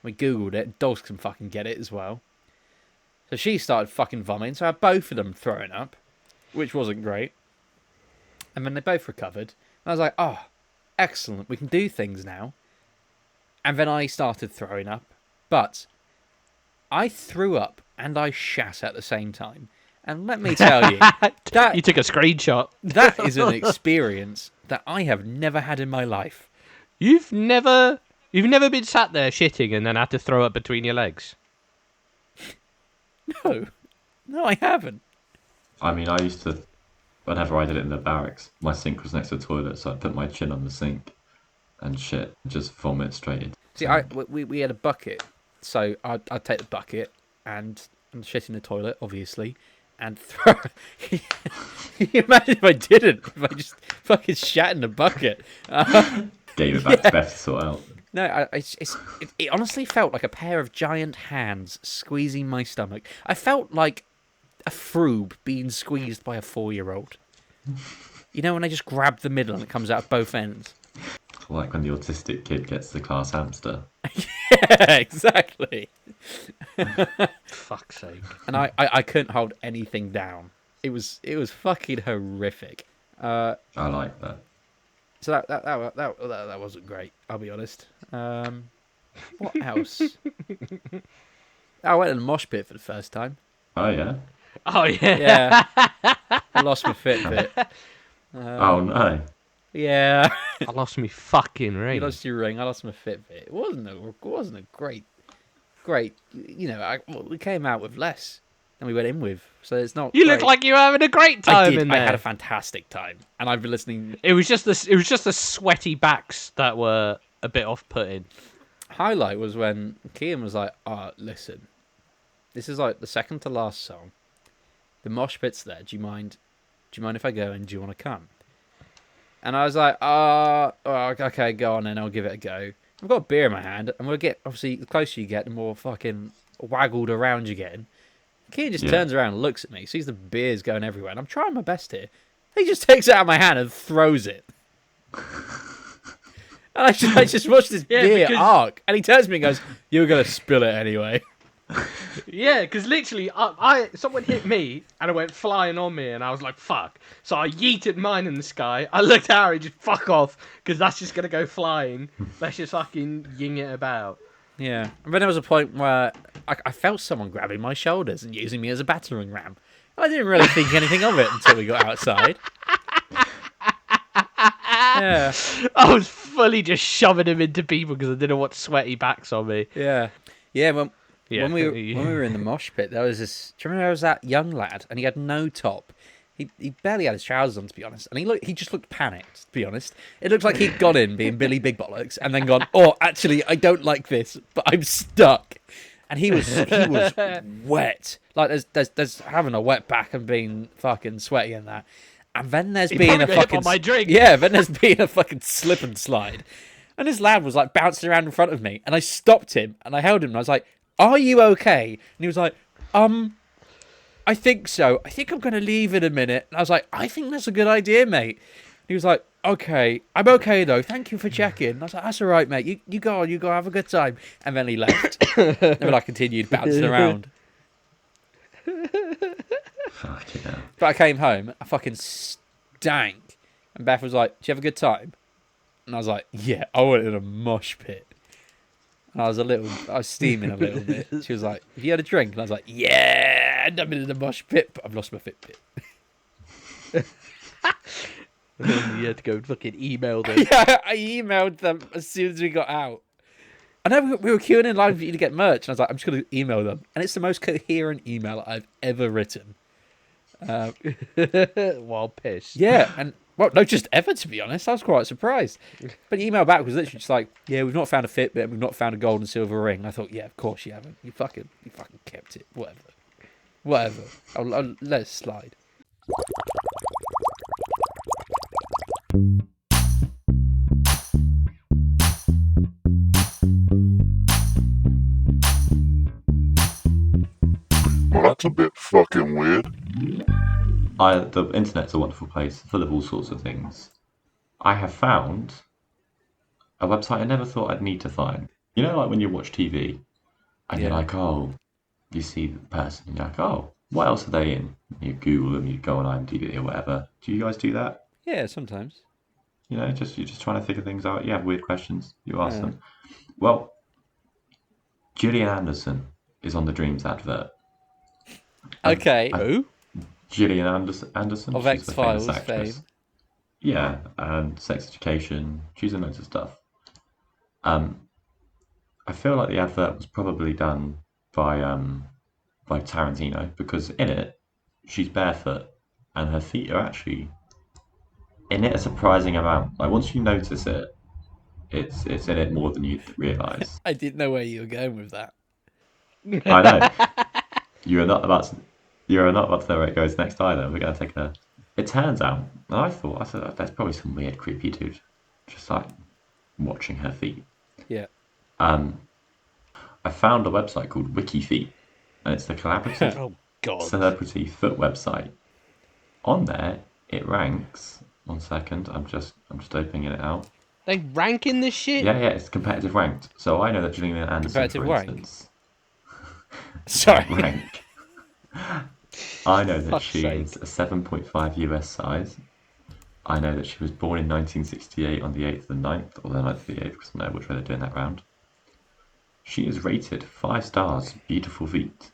B: We Googled it. Dogs can fucking get it as well. So she started fucking vomiting. So I had both of them throwing up, which wasn't great. And then they both recovered. And I was like, "Oh, excellent. We can do things now." And then I started throwing up. But I threw up and I shat at the same time. And let me tell you,
A: You took a screenshot.
B: that is an experience that I have never had in my life.
A: You've never been sat there shitting and then had to throw up between your legs.
B: No, I haven't.
C: I mean, I used to, whenever I did it in the barracks, my sink was next to the toilet, so I'd put my chin on the sink and shit, just vomit straight into.
B: See, we had a bucket, so I'd take the bucket and shit in the toilet, obviously, and throw. Can you imagine if I didn't? If I just fucking shat in the bucket?
C: Gave it back to Beth to sort out.
B: No, it honestly felt like a pair of giant hands squeezing my stomach. I felt like a froob being squeezed by a 4-year-old. You know, when they just grab the middle and it comes out of both ends.
C: Like when the autistic kid gets the class hamster.
B: Yeah, exactly.
A: Fuck's sake.
B: And I couldn't hold anything down. It was fucking horrific.
C: I like that.
B: So that wasn't great. I'll be honest. What else? I went in the mosh pit for the first time.
C: Oh yeah.
A: Oh yeah.
B: Yeah. I lost my Fitbit.
C: Oh no.
B: Yeah.
A: I lost me fucking ring.
B: You lost your ring. I lost my Fitbit. It wasn't a great. You know, we came out with less than we went in with, so it's not.
A: You
B: great.
A: look like you were having a great time in there.
B: I had a fantastic time, and I've been listening.
A: It was just the sweaty backs that were a bit off-putting.
B: Highlight was when Kehan was like, "Oh, listen, this is like the second to last song. The mosh pit's there. Do you mind if I go and do you want to come?" And I was like, oh, okay, go on then, I'll give it a go. I've got a beer in my hand, and we'll get, obviously, the closer you get, the more fucking waggled around you're getting. Kehan just turns around and looks at me, sees the beers going everywhere, and I'm trying my best here. He just takes it out of my hand and throws it. And I just watched this beer arc, and he turns to me and goes, "You were going to spill it anyway."
A: Yeah, because literally, someone hit me and it went flying on me, and I was like, "Fuck!" So I yeeted mine in the sky. I looked at Harry, just fuck off, because that's just gonna go flying. Let's just fucking ying it about.
B: Yeah, and then there was a point where I felt someone grabbing my shoulders and using me as a battering ram. I didn't really think anything of it until we got outside. Yeah,
A: I was fully just shoving him into people because I didn't want sweaty backs on me.
B: yeah. When we were in the mosh pit, there was this. Do you remember there was that young lad, and he had no top. He barely had his trousers on, to be honest, and he just looked panicked. To be honest, it looked like he'd gone in being Billy Big Bollocks, and then gone, "Oh, actually, I don't like this, but I'm stuck." And he was wet, like there's having a wet back and being fucking sweaty and that. And then there's being a fucking
A: my drink.
B: Yeah, then there's being a fucking slip and slide. And this lad was like bouncing around in front of me, and I stopped him and I held him and I was like, "Are you okay?" And he was like, "I think so. I think I'm going to leave in a minute." And I was like, "I think that's a good idea, mate." And he was like, "Okay, I'm okay though. Thank you for checking." And I was like, "That's all right, mate. You go on, have a good time." And then he left. And then I continued bouncing around.
C: Fucking hell.
B: But I came home, I fucking stank. And Beth was like, "Did you have a good time?" And I was like, "Yeah, I went in a mosh pit." And I was steaming a little bit. She was like, "Have you had a drink?" And I was like, "Yeah, and I've been in a mosh pit, but I've lost my Fitbit."
A: You had to go and fucking email them.
B: Yeah, I emailed them as soon as we got out. I know we were queuing in line for you to get merch, and I was like, "I'm just going to email them." And it's the most coherent email I've ever written.
A: While pissed.
B: Yeah, and well, no, just ever, to be honest. I was quite surprised. But the email back was literally just like, "Yeah, we've not found a Fitbit, and we've not found a gold and silver ring." I thought, yeah, of course you haven't. You fucking kept it. Whatever. I'll let it slide.
D: Well, that's a bit fucking weird.
C: The internet's a wonderful place, full of all sorts of things. I have found a website I never thought I'd need to find. You know, like when you watch TV, and you're like, oh, you see the person, and you're like, oh, what else are they in? You Google them, you go on IMDb or whatever. Do you guys do that?
B: Yeah, sometimes.
C: You know, you're just trying to figure things out. You have weird questions, you ask them. Well, Gillian Anderson is on the Dreams advert.
B: Okay.
A: Who?
C: Gillian Anderson.
B: Of
C: She's a famous
B: X-Files
C: actress.
B: fame.
C: Yeah, and Sex Education. She's in loads of stuff. I feel like the advert was probably done by Tarantino because in it she's barefoot and her feet are actually in it a surprising amount. Like once you notice it, it's in it more than you realise.
B: I didn't know where you were going with that.
C: I know you are not about to. You are not about to know where it goes next either. We're gonna take a. It turns out, and I said, "Oh, there's probably some weird, creepy dude, just like watching her feet."
B: Yeah.
C: I found a website called wikifeet, and it's the collaborative
A: Oh God.
C: celebrity foot website. On there, it ranks. 1 second, I'm just opening it out.
A: They ranking this shit?
C: Yeah, it's competitive ranked. So I know that Gillian Anderson,
B: Competitive
C: for
B: rank?
C: instance,
B: Sorry.
C: rank. I know that
A: Fuck's
C: she
A: sake.
C: is a 7.5 US size. I know that she was born in 1968 on the 8th of the 9th, or the 9th of the 8th, because I know which way they're doing that round. She is rated 5 stars, beautiful feet,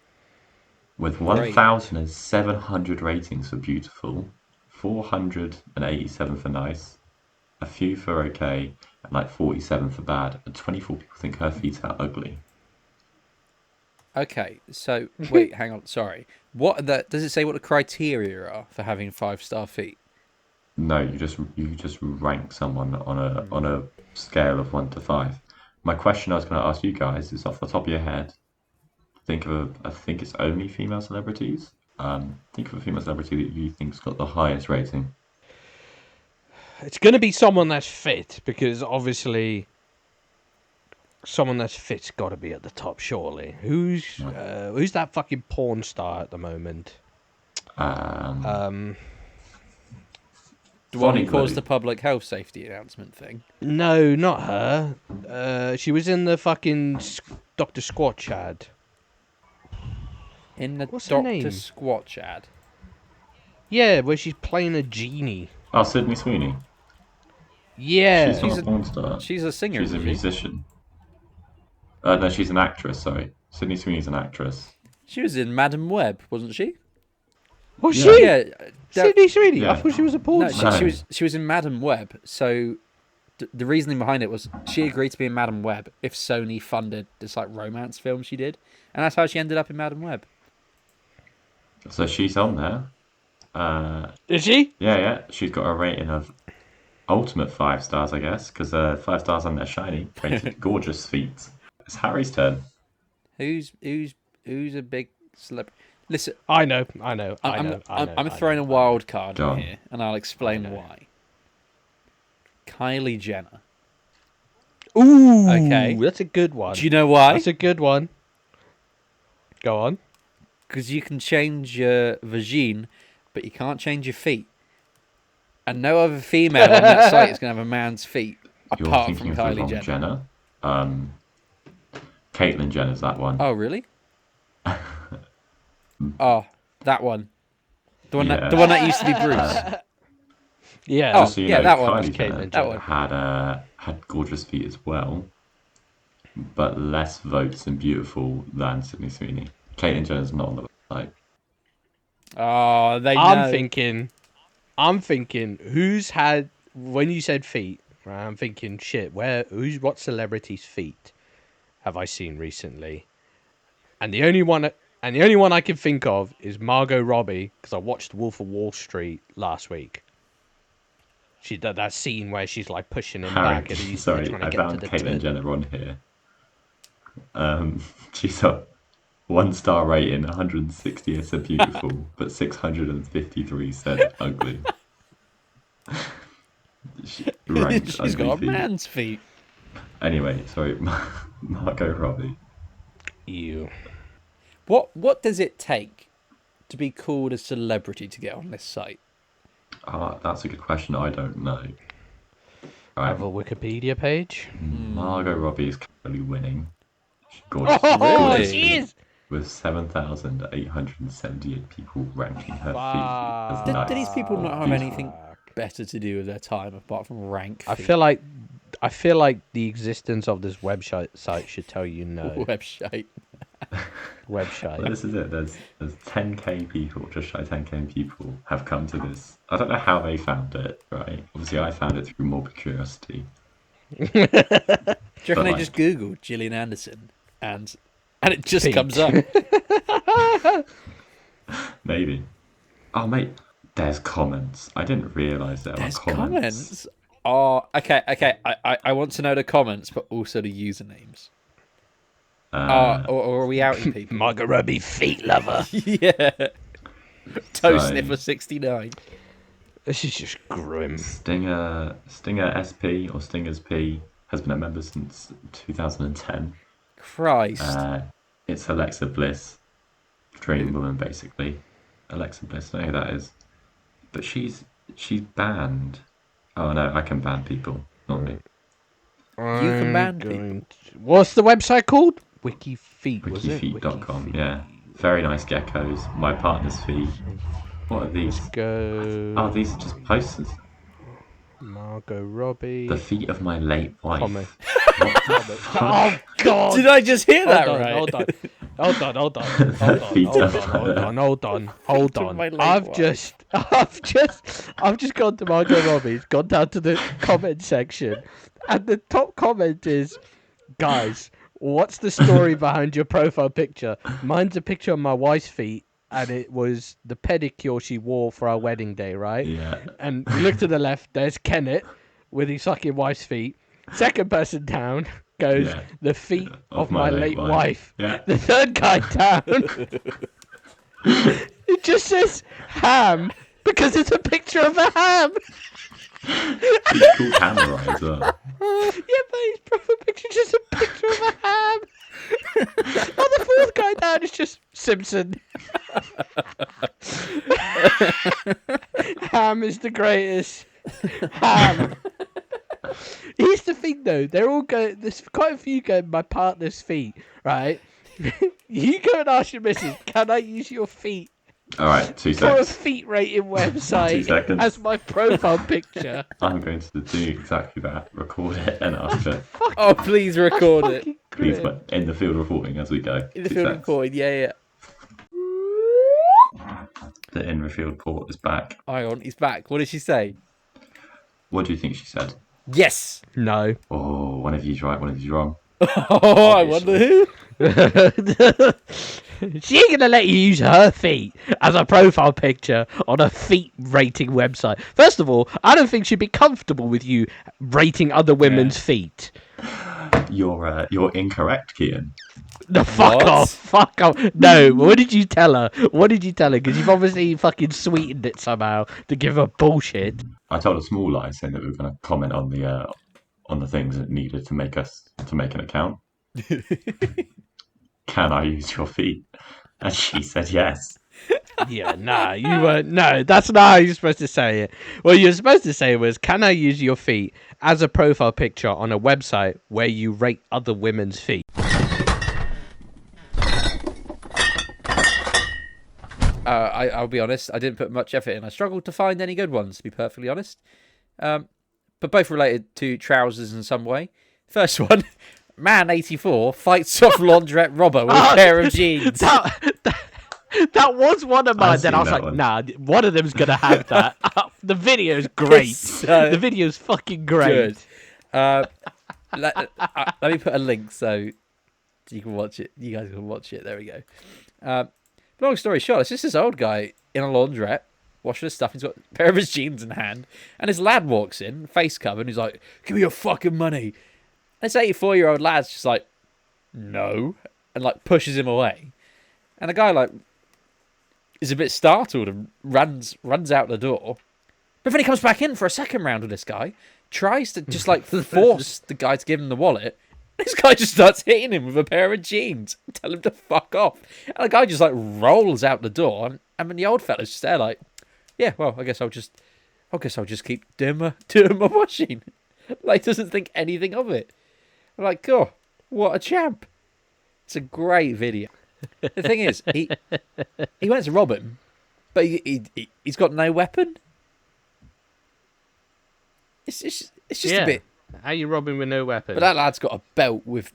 C: with
B: Great.
C: 1,700 ratings for beautiful, 487 for nice, a few for okay, and like 47 for bad, and 24 people think her feet are ugly.
B: Okay, so wait, hang on. Sorry. Does it say what the criteria are for having 5-star feet?
C: No, you just rank someone on a scale of 1 to 5. My question I was going to ask you guys is off the top of your head. I think it's only female celebrities. Think of a female celebrity that you think's got the highest rating.
A: It's going to be someone that's fit, because obviously someone that's fit's got to be at the top, surely. Who's that fucking porn star at the moment?
C: Um,
B: The one who
C: Funny
B: caused
C: Lou.
B: the public health safety announcement thing.
A: No, not her. She was in the fucking Dr. Squatch ad.
B: In the
A: What's her
B: Dr.
A: name?
B: Squatch ad.
A: Yeah, where she's playing a genie.
C: Oh, Sydney Sweeney.
A: Yeah.
C: She's not a porn star.
B: She's a singer,
C: She's a
B: isn't she?
C: musician. No, she's an actress. Sorry, Sydney Sweeney's an actress.
B: She was in Madam Web, wasn't she?
A: Was
C: Yeah.
A: she?
B: Yeah.
A: Sydney Sweeney?
C: Yeah.
A: I thought she was a porn
B: No,
A: star.
B: she was in Madam Web. So the reasoning behind it was she agreed to be in Madam Web if Sony funded this like romance film she did, and that's how she ended up in Madam Web.
C: So she's on there.
A: Is she?
C: Yeah. She's got a rating of ultimate 5 stars, I guess, because 5 stars on their shiny, rated gorgeous feet. It's Harry's turn.
B: Who's a big celeb? Listen,
A: I know.
B: I'm throwing a wild card
C: Go on.
B: in here, and I'll explain why. Kylie Jenner.
A: Ooh,
B: Okay.
A: that's a good one.
B: Do you know why?
A: That's a good one. Go on.
B: Because you can change your vagine, but you can't change your feet. And no other female on that site is going to have a man's feet,
C: You're
B: apart
C: thinking
B: from
C: of the
B: Kylie
C: wrong
B: Jenner.
C: Jenner. Caitlyn Jenner's that one.
B: Oh, really? Oh, that one. The one
C: Yeah.
B: that used to be Bruce.
A: Yeah.
B: Oh,
C: Just so you
B: yeah,
C: know,
B: that one.
C: Kylie Jenner
A: Caitlyn Jenner.
C: had gorgeous feet as well, but less votes and beautiful than Sydney Sweeney. Caitlyn Jenner's not on the website.
B: Oh, they know.
A: I'm thinking, who's had, when you said feet, right, I'm thinking, shit, what celebrity's feet have I seen recently? And the only one I can think of is Margot Robbie, because I watched Wolf of Wall Street last week. She did that scene where she's like pushing him back and he's
C: Sorry,
A: trying to
C: I
A: get
C: found
A: to the
C: Caitlyn
A: turn.
C: Jenner on here. She's got 1-star rating, 160 said beautiful, but 653 said ugly. Ranked
B: She's
C: ugly
B: got a
C: feet.
B: man's feet.
C: Anyway, sorry, Margot Robbie.
A: Ew.
B: What does it take to be called a celebrity to get on this site?
C: That's a good question. I don't know.
A: I have a Wikipedia page.
C: Margot Robbie is currently winning. She's gorgeous.
A: Oh,
B: Really?
A: she is!
C: With 7,878 people ranking her
A: Fuck.
C: feet as
B: Do
C: nice.
B: these people not have
C: Beautiful.
B: anything better to do with their time apart from rank
A: I
B: feet?
A: feel like the existence of this website should tell you no.
B: Website.
A: website.
C: Well, this is it. There's 10k people, just shy 10k people have come to this. I don't know how they found it, right? Obviously, I found it through morbid curiosity.
B: Do you reckon
C: But,
B: they
C: like-
B: just Googled Gillian Anderson and it just
A: Feet.
B: comes up?
C: Maybe. Oh, mate, there's comments. I didn't realise there
B: There's
C: were comments.
B: comments. Oh, okay. I want to know the comments, but also the usernames. Or are we outing people?
A: Margot Robbie feet lover.
B: Yeah. Toe
C: So-
B: sniffer 69.
A: This is just grim.
C: Stinger SP or Stingers P has been a member since 2010.
B: Christ.
C: It's Alexa Bliss, Dream Woman, basically. Alexa Bliss, I don't know who that is, but she's banned. Oh no, I can ban people, not me.
B: You can ban people.
A: What's the website called? Wikifeet, was it?
C: Wikifeet.com,
A: Wikifeet.
C: yeah. Very nice geckos. My partner's feet. What are these?
A: Go.
C: Oh, these are just posters.
A: Margot Robbie.
C: The feet of my late wife.
A: Comment.
C: What the fuck?
A: Oh God!
B: Did I just hear that
A: Hold on,
B: right?
A: hold on. Hold on. Hold on.
B: My late
A: I've
B: wife.
A: just gone to Margot Robbie's, gone down to the comment section, and the top comment is, guys, what's the story behind your profile picture? Mine's a picture of my wife's feet, and it was the pedicure she wore for our wedding day, right?
C: Yeah.
A: And you look to the left, there's Kenneth with his fucking wife's feet. Second person down goes
C: Yeah.
A: the feet of my late wife.
C: Yeah.
A: The third guy down, it just says ham because it's a picture of a ham.
C: It's called Hammer as well.
A: Yeah, but his profile picture is just a picture of a ham. Oh, the fourth guy down is just Simpson. Ham is the greatest. Ham. Here's the thing, though. They're all going. There's quite a few going. My partner's feet, right? You go and ask your missus. Can I use your feet
C: All right, 2
A: for a
C: seconds.
A: feet rating
C: 2
A: website
C: seconds.
A: as my profile picture?
C: I'm going to do exactly that. Record it and after.
B: Oh, please record it.
A: Fucking
C: Please,
A: grim.
C: but in the field reporting as we go.
B: In the
C: 2
B: field
C: seconds.
B: recording, yeah.
C: The in the field port is back.
B: Hang on, he's back. What did she say?
C: What do you think she said?
B: Yes!
A: No.
C: Oh, one of you's right, one of you's wrong.
B: Oh, I wonder who?
A: She ain't gonna let you use her feet as a profile picture on a feet rating website. First of all, I don't think she'd be comfortable with you rating other women's feet.
C: You're incorrect, Kehan.
A: No, fuck
B: What?
A: off. Fuck off. No, what did you tell her? What did you tell her? Because you've obviously fucking sweetened it somehow to give her bullshit.
C: I told a small lie saying that we were going to comment on the things that needed to make an account. Can I use your feet? And she said yes.
A: Yeah, nah, you weren't. No, that's not how you're supposed to say it. What you're supposed to say was, can I use your feet as a profile picture on a website where you rate other women's feet?
B: I'll be honest, I didn't put much effort in. I struggled to find any good ones, to be perfectly honest. But both related to trousers in some way. First one, man 84 fights off laundrette robber with a pair of jeans.
A: That was one of mine.
C: I've
A: Then I
C: seen
A: was
C: that
A: like,
C: one.
A: nah, one of them's gonna have that. The video's great.
B: So
A: The video's fucking great.
B: good. Let me put a link so you can watch it. You guys can watch it. There we go. Long story short, it's just this old guy in a laundrette washing his stuff. He's got a pair of his jeans in hand, and his lad walks in, face covered, and he's like, "Give me your fucking money." And this 84-year-old lad's just like, "No," and like pushes him away. And the guy like is a bit startled and runs out the door. But then he comes back in for a second round with this guy, tries to just like force the guy to give him the wallet. This guy just starts hitting him with a pair of jeans and tell him to fuck off. And the guy just like rolls out the door, and then the old fella's just there like, yeah, well, I guess I'll just keep doing my washing. Like, doesn't think anything of it. I'm like, oh, what a champ. It's a great video. The thing is, he went to rob him, but he's got no weapon. It's just a bit.
A: How you robbing with no weapon?
B: But that lad's got a belt with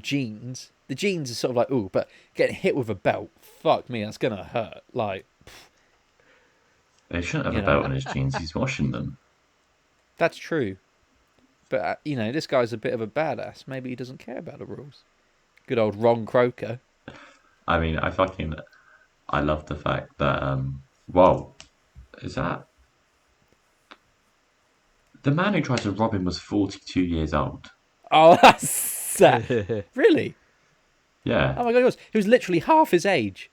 B: jeans. The jeans are sort of like, ooh, but getting hit with a belt, fuck me, that's gonna hurt. Like,
C: He shouldn't have a belt on his jeans. He's washing them.
B: that's true. But this guy's a bit of a badass. Maybe he doesn't care about the rules. Good old Ron Croker.
C: I mean, I love the fact that, whoa, is that... The man who tried to rob him was 42 years old.
B: Oh, that's sad. Really?
C: Yeah.
B: Oh my god, he was literally half his age.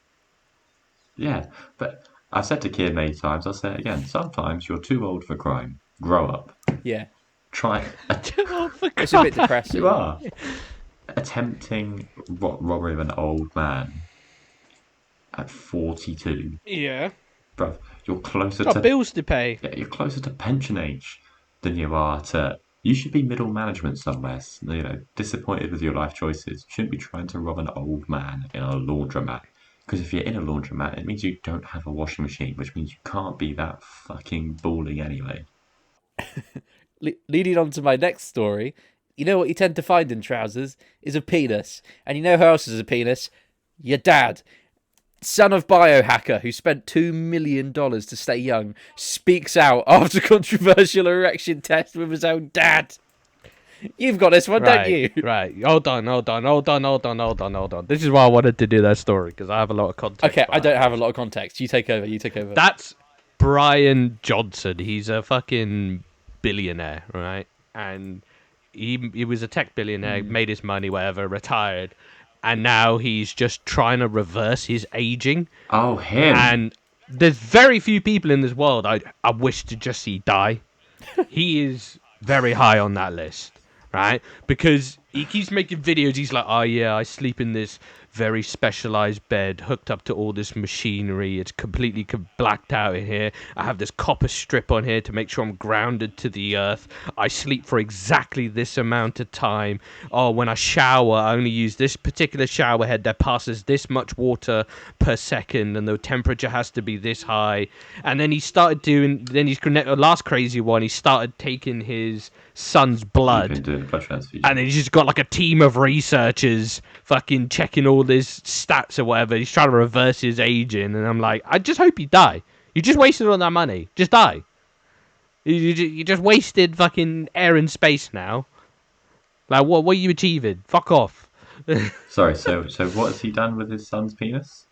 C: Yeah, but I've said to Kehan many times, I'll say it again, sometimes you're too old for crime. Grow up.
B: Yeah.
C: Try...
B: It's a bit depressing.
C: You are. Attempting robbery of an old man at 42.
A: Yeah.
C: Bruv, you're closer
A: Got
C: to...
A: bills to pay.
C: Yeah, you're closer to pension age than you are to... You should be middle management somewhere, disappointed with your life choices. You shouldn't be trying to rob an old man in a laundromat. Because if you're in a laundromat, it means you don't have a washing machine, which means you can't be that fucking balling anyway.
B: Leading on to my next story, you know what you tend to find in trousers is a penis. And you know who else is a penis? Your dad. Son of biohacker who spent $2 million to stay young speaks out after controversial erection test with his own dad. You've got this one, don't you?
A: Right. Hold on. This is why I wanted to do that story, because I have a lot of context.
B: Okay, I don't have a lot of context. You take over.
A: That's Brian Johnson. He's a fucking billionaire, right? And he was a tech billionaire, made his money, whatever, retired. And now he's just trying to reverse his aging.
C: Oh, him.
A: And there's very few people in this world I wish to just see die. He is very high on that list, right? Because he keeps making videos. He's like, oh, yeah, I sleep in this very specialized bed hooked up to all this machinery. It's completely blacked out in here. I have this copper strip on here to make sure I'm grounded to the earth. I sleep for exactly this amount of time. Oh, when I shower, I only use this particular shower head that passes this much water per second, and the temperature has to be this high. And then he started doing, last crazy one, he started taking his son's blood.
C: You've been doing blood transfusion.
A: And then he's just got like a team of researchers fucking checking all his stats or whatever. He's trying to reverse his aging. And I'm like, I just hope you die. You just wasted all that money. Just die. You just wasted fucking air and space now. Like, what are you achieving? Fuck off.
C: Sorry, so what has he done with his son's penis?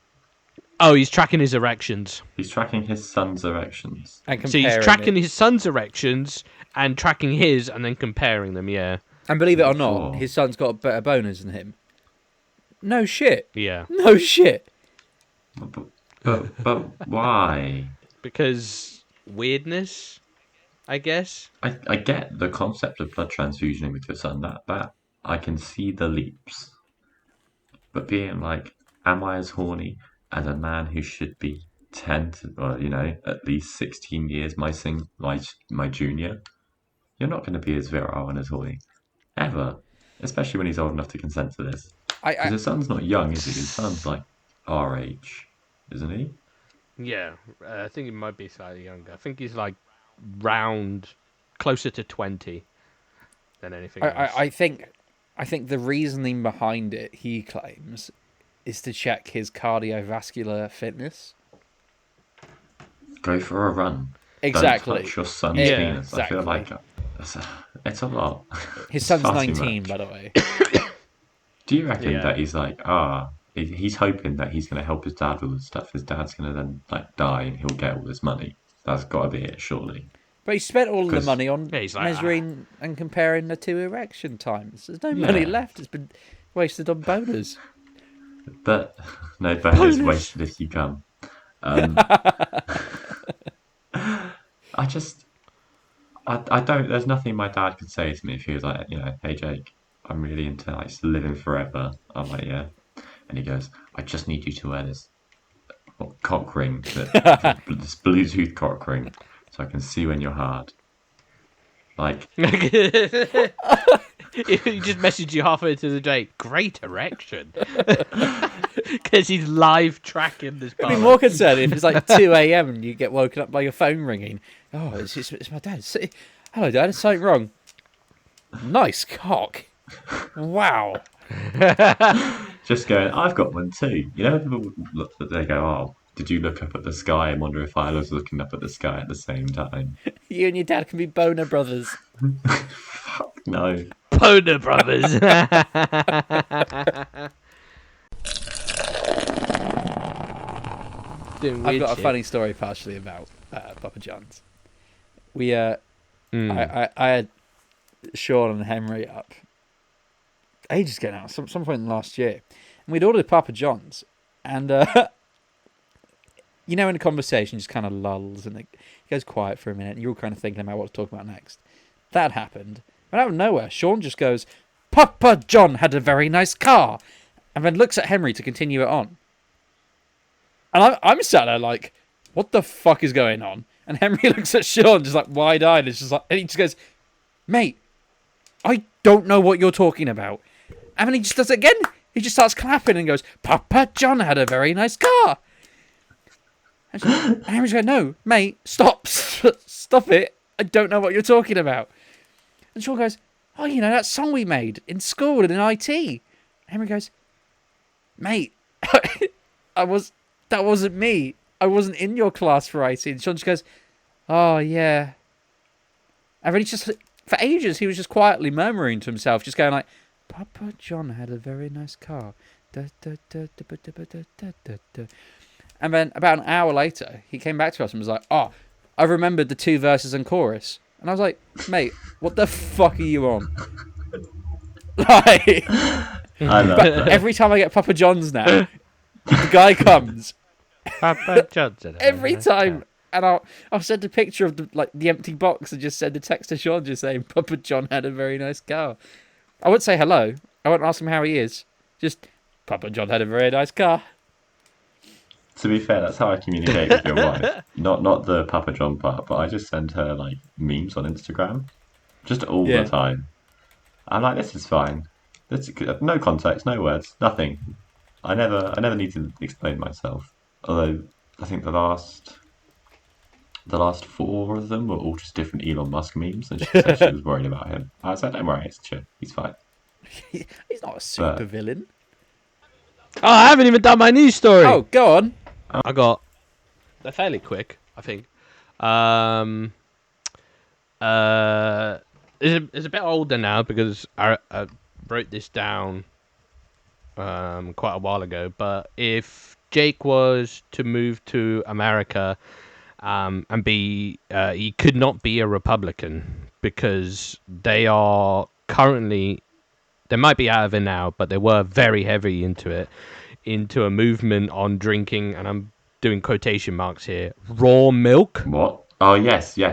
A: Oh, he's tracking his erections.
C: He's tracking his son's erections.
B: And
A: So he's
B: comparing
A: tracking
B: it.
A: his son's erections and tracking his and then comparing them, yeah.
B: And believe it or not,
C: Sure.
B: his son's got better boners than him. No shit.
A: Yeah.
B: No shit.
C: But why?
A: Because weirdness, I guess.
C: I get the concept of blood transfusioning with your son. That I can see the leaps. But being like, am I as horny as a man who should be 10 to, or, at least 16 years my junior? You're not going to be as virile and as horny. Ever. Especially when he's old enough to consent to this. Because his son's not young, is he? His son's like our age, isn't he?
A: Yeah, I think he might be slightly younger. I think he's like round closer to 20 than anything else.
B: I think the reasoning behind it, he claims, is to check his cardiovascular fitness.
C: Go for a run.
B: Exactly.
C: Don't touch your son's
B: Yeah,
C: penis.
B: exactly.
C: I feel like it's a lot.
B: His
C: It's
B: son's
C: far too
B: 19,
C: much.
B: by the way.
C: Do you reckon
A: Yeah.
C: that he's like, he's hoping that he's going to help his dad with this stuff? His dad's going to then like die and he'll get all this money. That's got to be it, surely.
B: But he spent all the
C: 'Cause-
B: money on
A: Yeah, he's like,
B: measuring and comparing the two erection times. There's no money
C: Yeah.
B: left. It's been wasted on boners.
C: But no, bonus wasted if you come. I don't. There's nothing my dad could say to me if he was like, hey Jake, I'm really into like living forever. I'm like, yeah, and he goes, I just need you to wear this cock ring, this Bluetooth cock ring, so I can see when you're hard. Like,
A: He just messaged you halfway to the day. Great erection. Because he's live tracking this
B: I'd be
A: part.
B: more concerned if it's like 2 a.m. and you get woken up by your phone ringing. Oh, it's my dad. Hello, Dad. Is something wrong? Nice cock. Wow.
C: Just going, I've got one too. You know, people look, they go, oh, did you look up at the sky and wonder if I was looking up at the sky at the same time?
B: You and your dad can be boner brothers.
C: Fuck no.
A: Boner Brothers.
B: I've got a funny story partially about Papa John's. We I had Sean and Henry up ages ago now, some point last year, and we'd ordered Papa John's, and you know, in a conversation just kind of lulls and it goes quiet for a minute, and you're all kind of thinking about what to talk about next. That happened, and out of nowhere, Sean just goes, "Papa John had a very nice car," and then looks at Henry to continue it on. And I'm sat there like, what the fuck is going on? And Henry looks at Sean just like wide-eyed. It's just like, and he just goes, "Mate, I don't know what you're talking about." And then he just does it again. He just starts clapping and goes, "Papa John had a very nice car." And Henry's going, "No, mate, stop. Stop it. I don't know what you're talking about." And Sean goes, "Oh, you know, that song we made in school and in IT." And Henry goes, "Mate, that wasn't me. I wasn't in your class for IT." And Sean just goes, "Oh, yeah." And then he just, for ages, he was just quietly murmuring to himself, just going like, "Papa John had a very nice car. Da, da, da, da, da, da, da, da, da, da." And then about an hour later, he came back to us and was like, "Oh, I remembered the 2 verses and chorus." And I was like, "Mate, what the fuck are you on?" Like,
C: I love that.
B: every time I get Papa John's now, the guy comes
A: Papa Johnson.
B: every time, and I'll send a picture of the empty box and just send a text to Sean just saying Papa John had a very nice car. I won't say hello. I won't ask him how he is. Just Papa John had a very nice car.
C: To be fair, that's how I communicate with your wife. Not the Papa John part, but I just send her like memes on Instagram, just all the time. I'm like, this is fine. No context, no words, nothing. I never need to explain myself. Although I think the last 4 of them were all just different Elon Musk memes, and she said she was worried about him. I said, "Don't worry, it's chill. He's fine."
B: He's not a super villain.
A: Oh, I haven't even done my news story.
B: Oh, go on.
A: They're fairly quick, I think. It's a bit older now because I wrote this down quite a while ago. But if Jake was to move to America and be, he could not be a Republican because they are currently, they might be out of it now, but they were very heavy into a movement on drinking, and I'm doing quotation marks here, raw milk.
C: What? Oh, yes.
A: They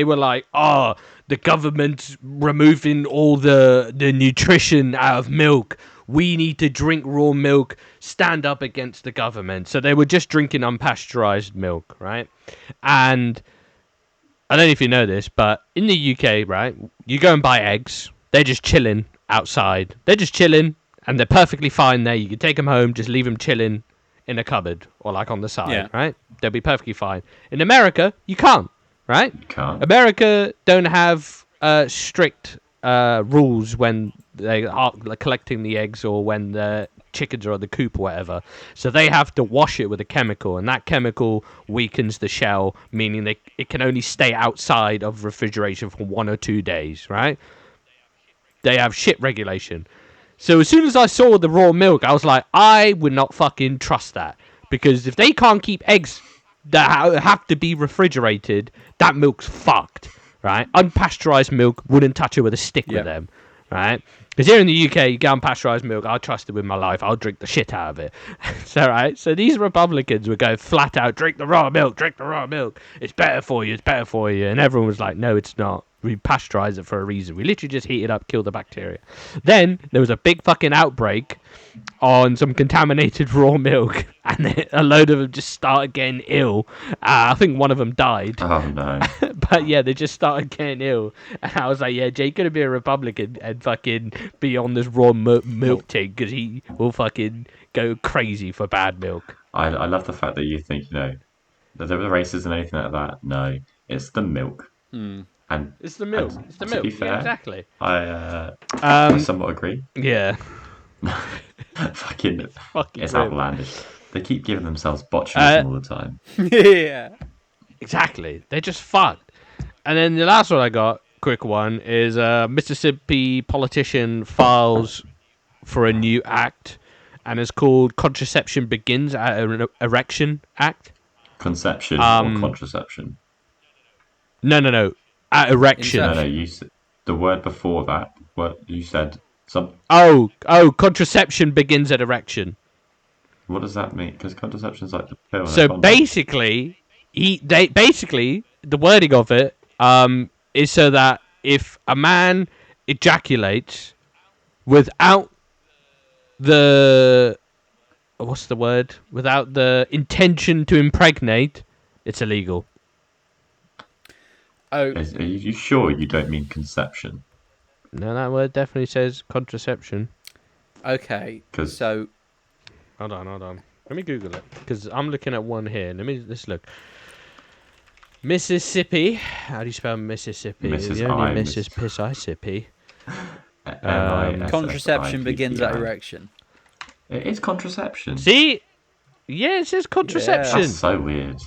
A: were like, "Oh, the government's removing all the nutrition out of milk. We need to drink raw milk, stand up against the government." So they were just drinking unpasteurized milk, right? And I don't know if you know this, but in the UK, right, you go and buy eggs. They're just chilling outside. They're just chilling, and they're perfectly fine there. You can take them home, just leave them chilling in a cupboard or like on the side, right? They'll be perfectly fine. In America, you can't, right?
C: You can't.
A: America don't have strict rules when they are like, collecting the eggs or when the chickens are on the coop or whatever. So they have to wash it with a chemical, and that chemical weakens the shell, meaning it can only stay outside of refrigeration for 1 or 2 days, right? They have shit regulation. So as soon as I saw the raw milk, I was like, I would not fucking trust that. Because if they can't keep eggs that have to be refrigerated, that milk's fucked, right? Unpasteurized milk, wouldn't touch it with a stick with them, right? Because here in the UK, you get unpasteurized milk, I'll trust it with my life. I'll drink the shit out of it. So, right? So these Republicans would go flat out, drink the raw milk. It's better for you. And everyone was like, no, it's not. We pasteurize it for a reason. We literally just heat it up, kill the bacteria. Then there was a big fucking outbreak on some contaminated raw milk, and then a load of them just started getting ill. I think one of them died.
C: Oh no!
A: But yeah, they just started getting ill, and I was like, "Yeah, Jake gonna be a Republican and fucking be on this raw milk thing because he will fucking go crazy for bad milk."
C: I love the fact that you think, that there was racism or anything like that. No, it's the milk. And
A: It's the milk.
C: and
A: It's the
C: to
A: milk.
C: be fair,
A: Yeah, exactly.
C: I somewhat agree. Fucking,
A: Fucking
C: it's
A: grim.
C: outlandish. They keep giving themselves botulism all the time.
B: Yeah.
A: Exactly. They're just fucked. And then the last one I got, quick one, is Mississippi politician files for a new act, and it's called Contraception Begins at an Erection Act.
C: Conception or contraception?
A: No. At erection.
C: No, you said the word before that. What you said?
A: Oh, contraception begins at erection.
C: What does that mean? Because contraception's like the pill.
A: So basically, the wording of it is so that if a man ejaculates without the without the intention to impregnate, it's illegal.
B: Oh,
C: Are you sure you don't mean conception?
A: No, that word definitely says contraception.
B: okay.
C: 'Cause-
B: So,
A: Hold on. Let me Google it because I'm looking at one here. Let's look. Mississippi. How do you spell Mississippi? The only Mississippi.
B: contraception begins at erection.
C: It is contraception.
A: See? Yeah, it says contraception.
C: That's so weird.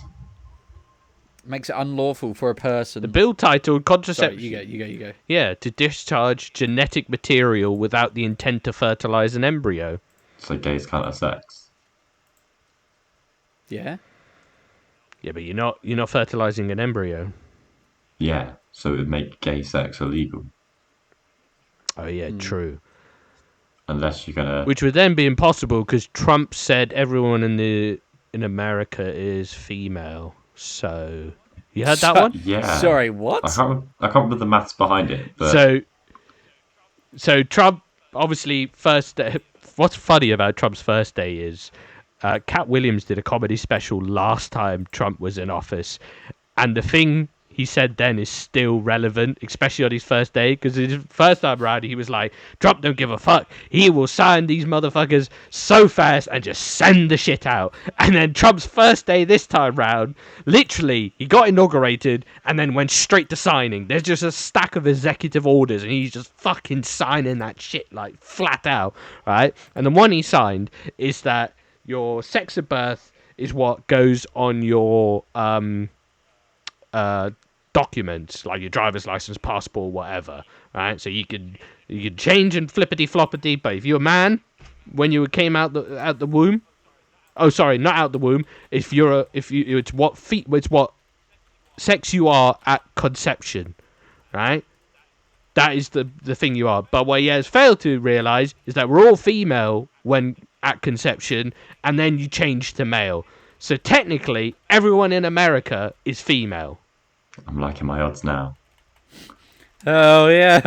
B: Makes it unlawful for a person.
A: The bill titled contraception.
B: Sorry, you go.
A: Yeah, to discharge genetic material without the intent to fertilize an embryo.
C: So gays can't have sex.
B: Yeah.
A: Yeah, but you're not fertilizing an embryo.
C: Yeah, so it would make gay sex illegal.
A: Oh yeah, true.
C: Unless you're gonna.
A: Which would then be impossible because Trump said everyone in America is female. So you heard that one?
C: Yeah.
B: Sorry, what?
C: I can't remember the maths behind it. But...
A: So Trump obviously first day. What's funny about Trump's first day is Cat Williams did a comedy special last time Trump was in office, and the thing he said then is still relevant, especially on his first day, because his first time around he was like, Trump don't give a fuck, he will sign these motherfuckers so fast and just send the shit out. And then Trump's first day this time round, literally he got inaugurated and then went straight to signing. There's just a stack of executive orders and he's just fucking signing that shit like flat out, right? And the one he signed is that your sex at birth is what goes on your documents, like your driver's license, passport, whatever, right? So you could change and flippity floppity, but if you're a man, when you came out the womb, oh sorry, not out the womb, it's what sex you are at conception, right? That is the thing you are. But what he has failed to realize is that we're all female when at conception, and then you change to male. So technically, everyone in America is female.
C: I'm liking my odds now.
B: Oh, yeah.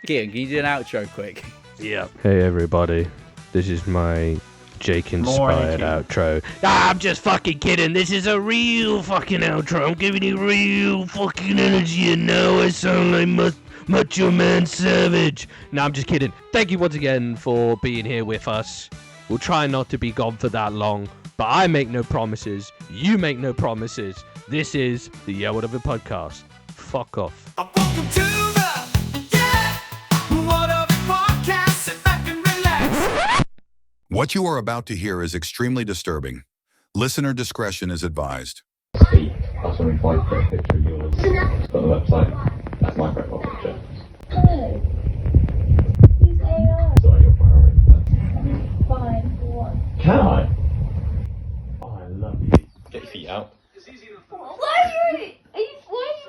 B: Kehan, can you do an outro quick?
A: Yeah. Hey, everybody. This is my Jake-inspired outro. I'm just fucking kidding. This is a real fucking outro. I'm giving you real fucking energy, and now I sound like Macho Man Savage. No, I'm just kidding. Thank you once again for being here with us. We'll try not to be gone for that long, but I make no promises. You make no promises. This is the Yeah Whatever podcast. Fuck off.
E: Welcome to the Yeah Whatever podcast. Sit back and relax.
F: What you are about to hear is extremely disturbing. Listener discretion is advised.
C: Speak. I'll send me 5 quick picture of yours. Put on the website. That's my profile picture. Sorry, your priority.
G: Fine, what?
C: Can I? Oh, I love you. Get your feet out.
G: Why are you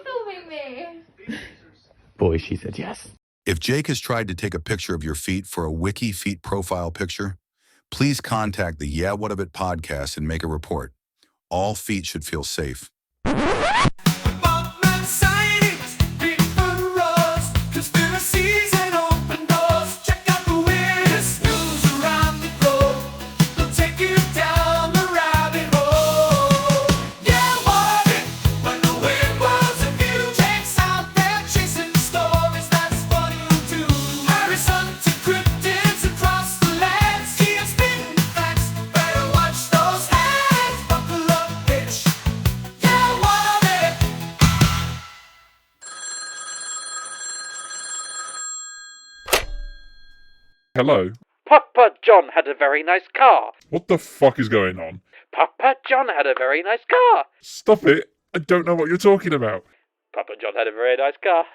G: filming me?
C: Boy, she said yes.
F: If Jake has tried to take a picture of your feet for a wikifeet profile picture, please contact the Yeah What of It podcast and make a report. All feet should feel safe.
E: Batman sightings, people rose, conspiracies and open doors. Check out the weirdest news around the globe. They'll take you down the rabbit hole. Yeah, what if when the weird world's of view takes out there chasing stories that's funny too. Harrison to cryptids across the lands. He has spitting facts. Better watch those hands. Buckle up, bitch. Yeah.
H: Hello?
B: Papa John had a very nice car.
H: What the fuck is going on?
B: Papa John had a very nice car.
H: Stop it! I don't know what you're talking about.
B: Papa John had a very nice car.